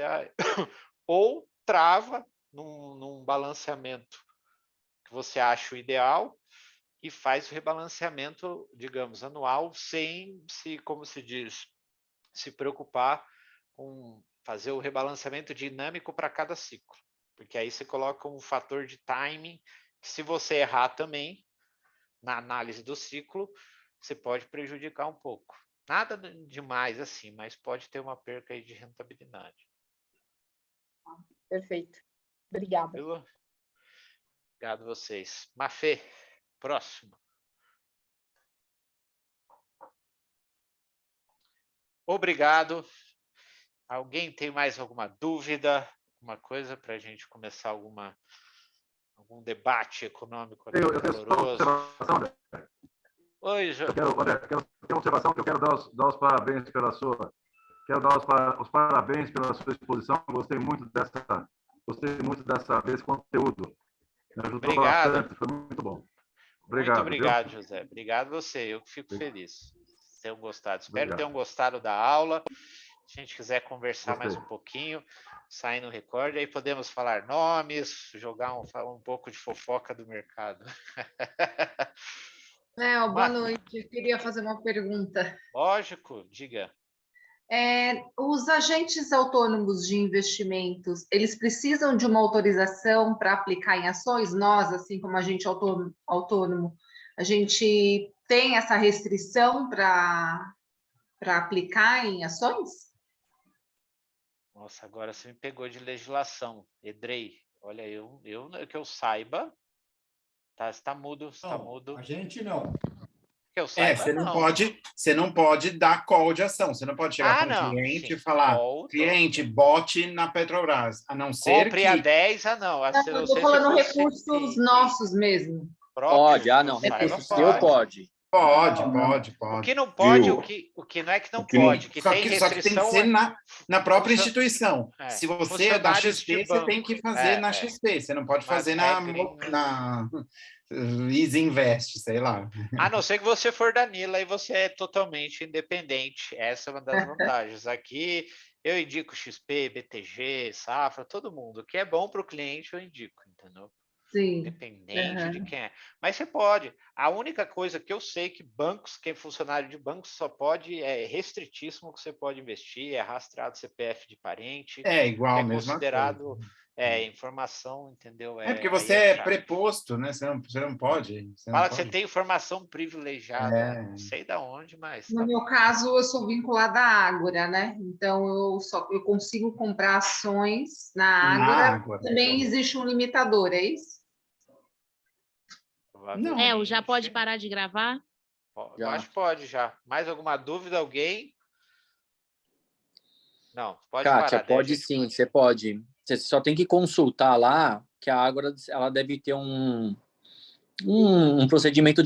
Ou trava num balanceamento que você acha o ideal e faz o rebalanceamento, digamos, anual, sem se, como se diz, se preocupar com fazer o rebalanceamento dinâmico para cada ciclo, porque aí você coloca um fator de timing que, se você errar também na análise do ciclo, você pode prejudicar um pouco. Nada demais assim, mas pode ter uma perca aí de rentabilidade. Perfeito. Obrigada. Obrigado a vocês. Mafê, próximo. Obrigado. Alguém tem mais alguma dúvida? Alguma coisa para a gente começar algum debate econômico aqui caloroso? Oi, João. André, quero ter uma observação que eu quero dar os parabéns pela sua... Quero dar os parabéns pela sua exposição. Gostei muito desse conteúdo. Me ajudou bastante, foi muito bom. Obrigado. Muito obrigado, viu? José. Obrigado a você. Eu fico feliz. Tenham gostado. Espero que tenham gostado da aula. Se a gente quiser conversar mais um pouquinho, sair no recorde, aí podemos falar nomes, jogar um pouco de fofoca do mercado. Léo, boa noite. Eu queria fazer uma pergunta. Lógico, diga. Os agentes autônomos de investimentos, eles precisam de uma autorização para aplicar em ações? Nós, assim como agente autônomo, a gente tem essa restrição para aplicar em ações? Nossa, agora você me pegou de legislação. Edrei, olha, que eu saiba, está mudo, está mudo. A gente não. Que eu saiba, você não pode dar call de ação, você não pode chegar para um cliente e falar, cliente, bote na Petrobras, a não ser compre a 10, não. Eu estou falando recursos nossos mesmo. Pode, não, recursos seu pode. Pode. O que não pode, o que não é que não pode, que tem restrição... Só que tem que ser na própria instituição. Se você é da XP, você tem que fazer na XP, você não pode fazer na Easy Invest, sei lá. A não ser que você for da Nila e você é totalmente independente. Essa é uma das vantagens. Aqui eu indico XP, BTG, Safra, todo mundo. O que é bom para o cliente eu indico, entendeu? Sim. Independente de quem é. Mas você pode. A única coisa que eu sei que bancos, quem é funcionário de banco só pode, é restritíssimo que você pode investir, é rastreado CPF de parente. É igual, é mesmo. Considerado informação, entendeu? Porque você é preposto, né? Você não pode. Fala que você tem informação privilegiada. Não sei de onde, mas... No meu caso, eu sou vinculada à Ágora, né? Então, eu consigo comprar ações na Ágora. Também existe um limitador, é isso? Provavelmente. Já pode parar de gravar? Eu acho que pode já. Mais alguma dúvida, alguém? Não, pode Kátia, parar. pode sim, você pode. Você só tem que consultar lá que a Ágora ela deve ter um procedimento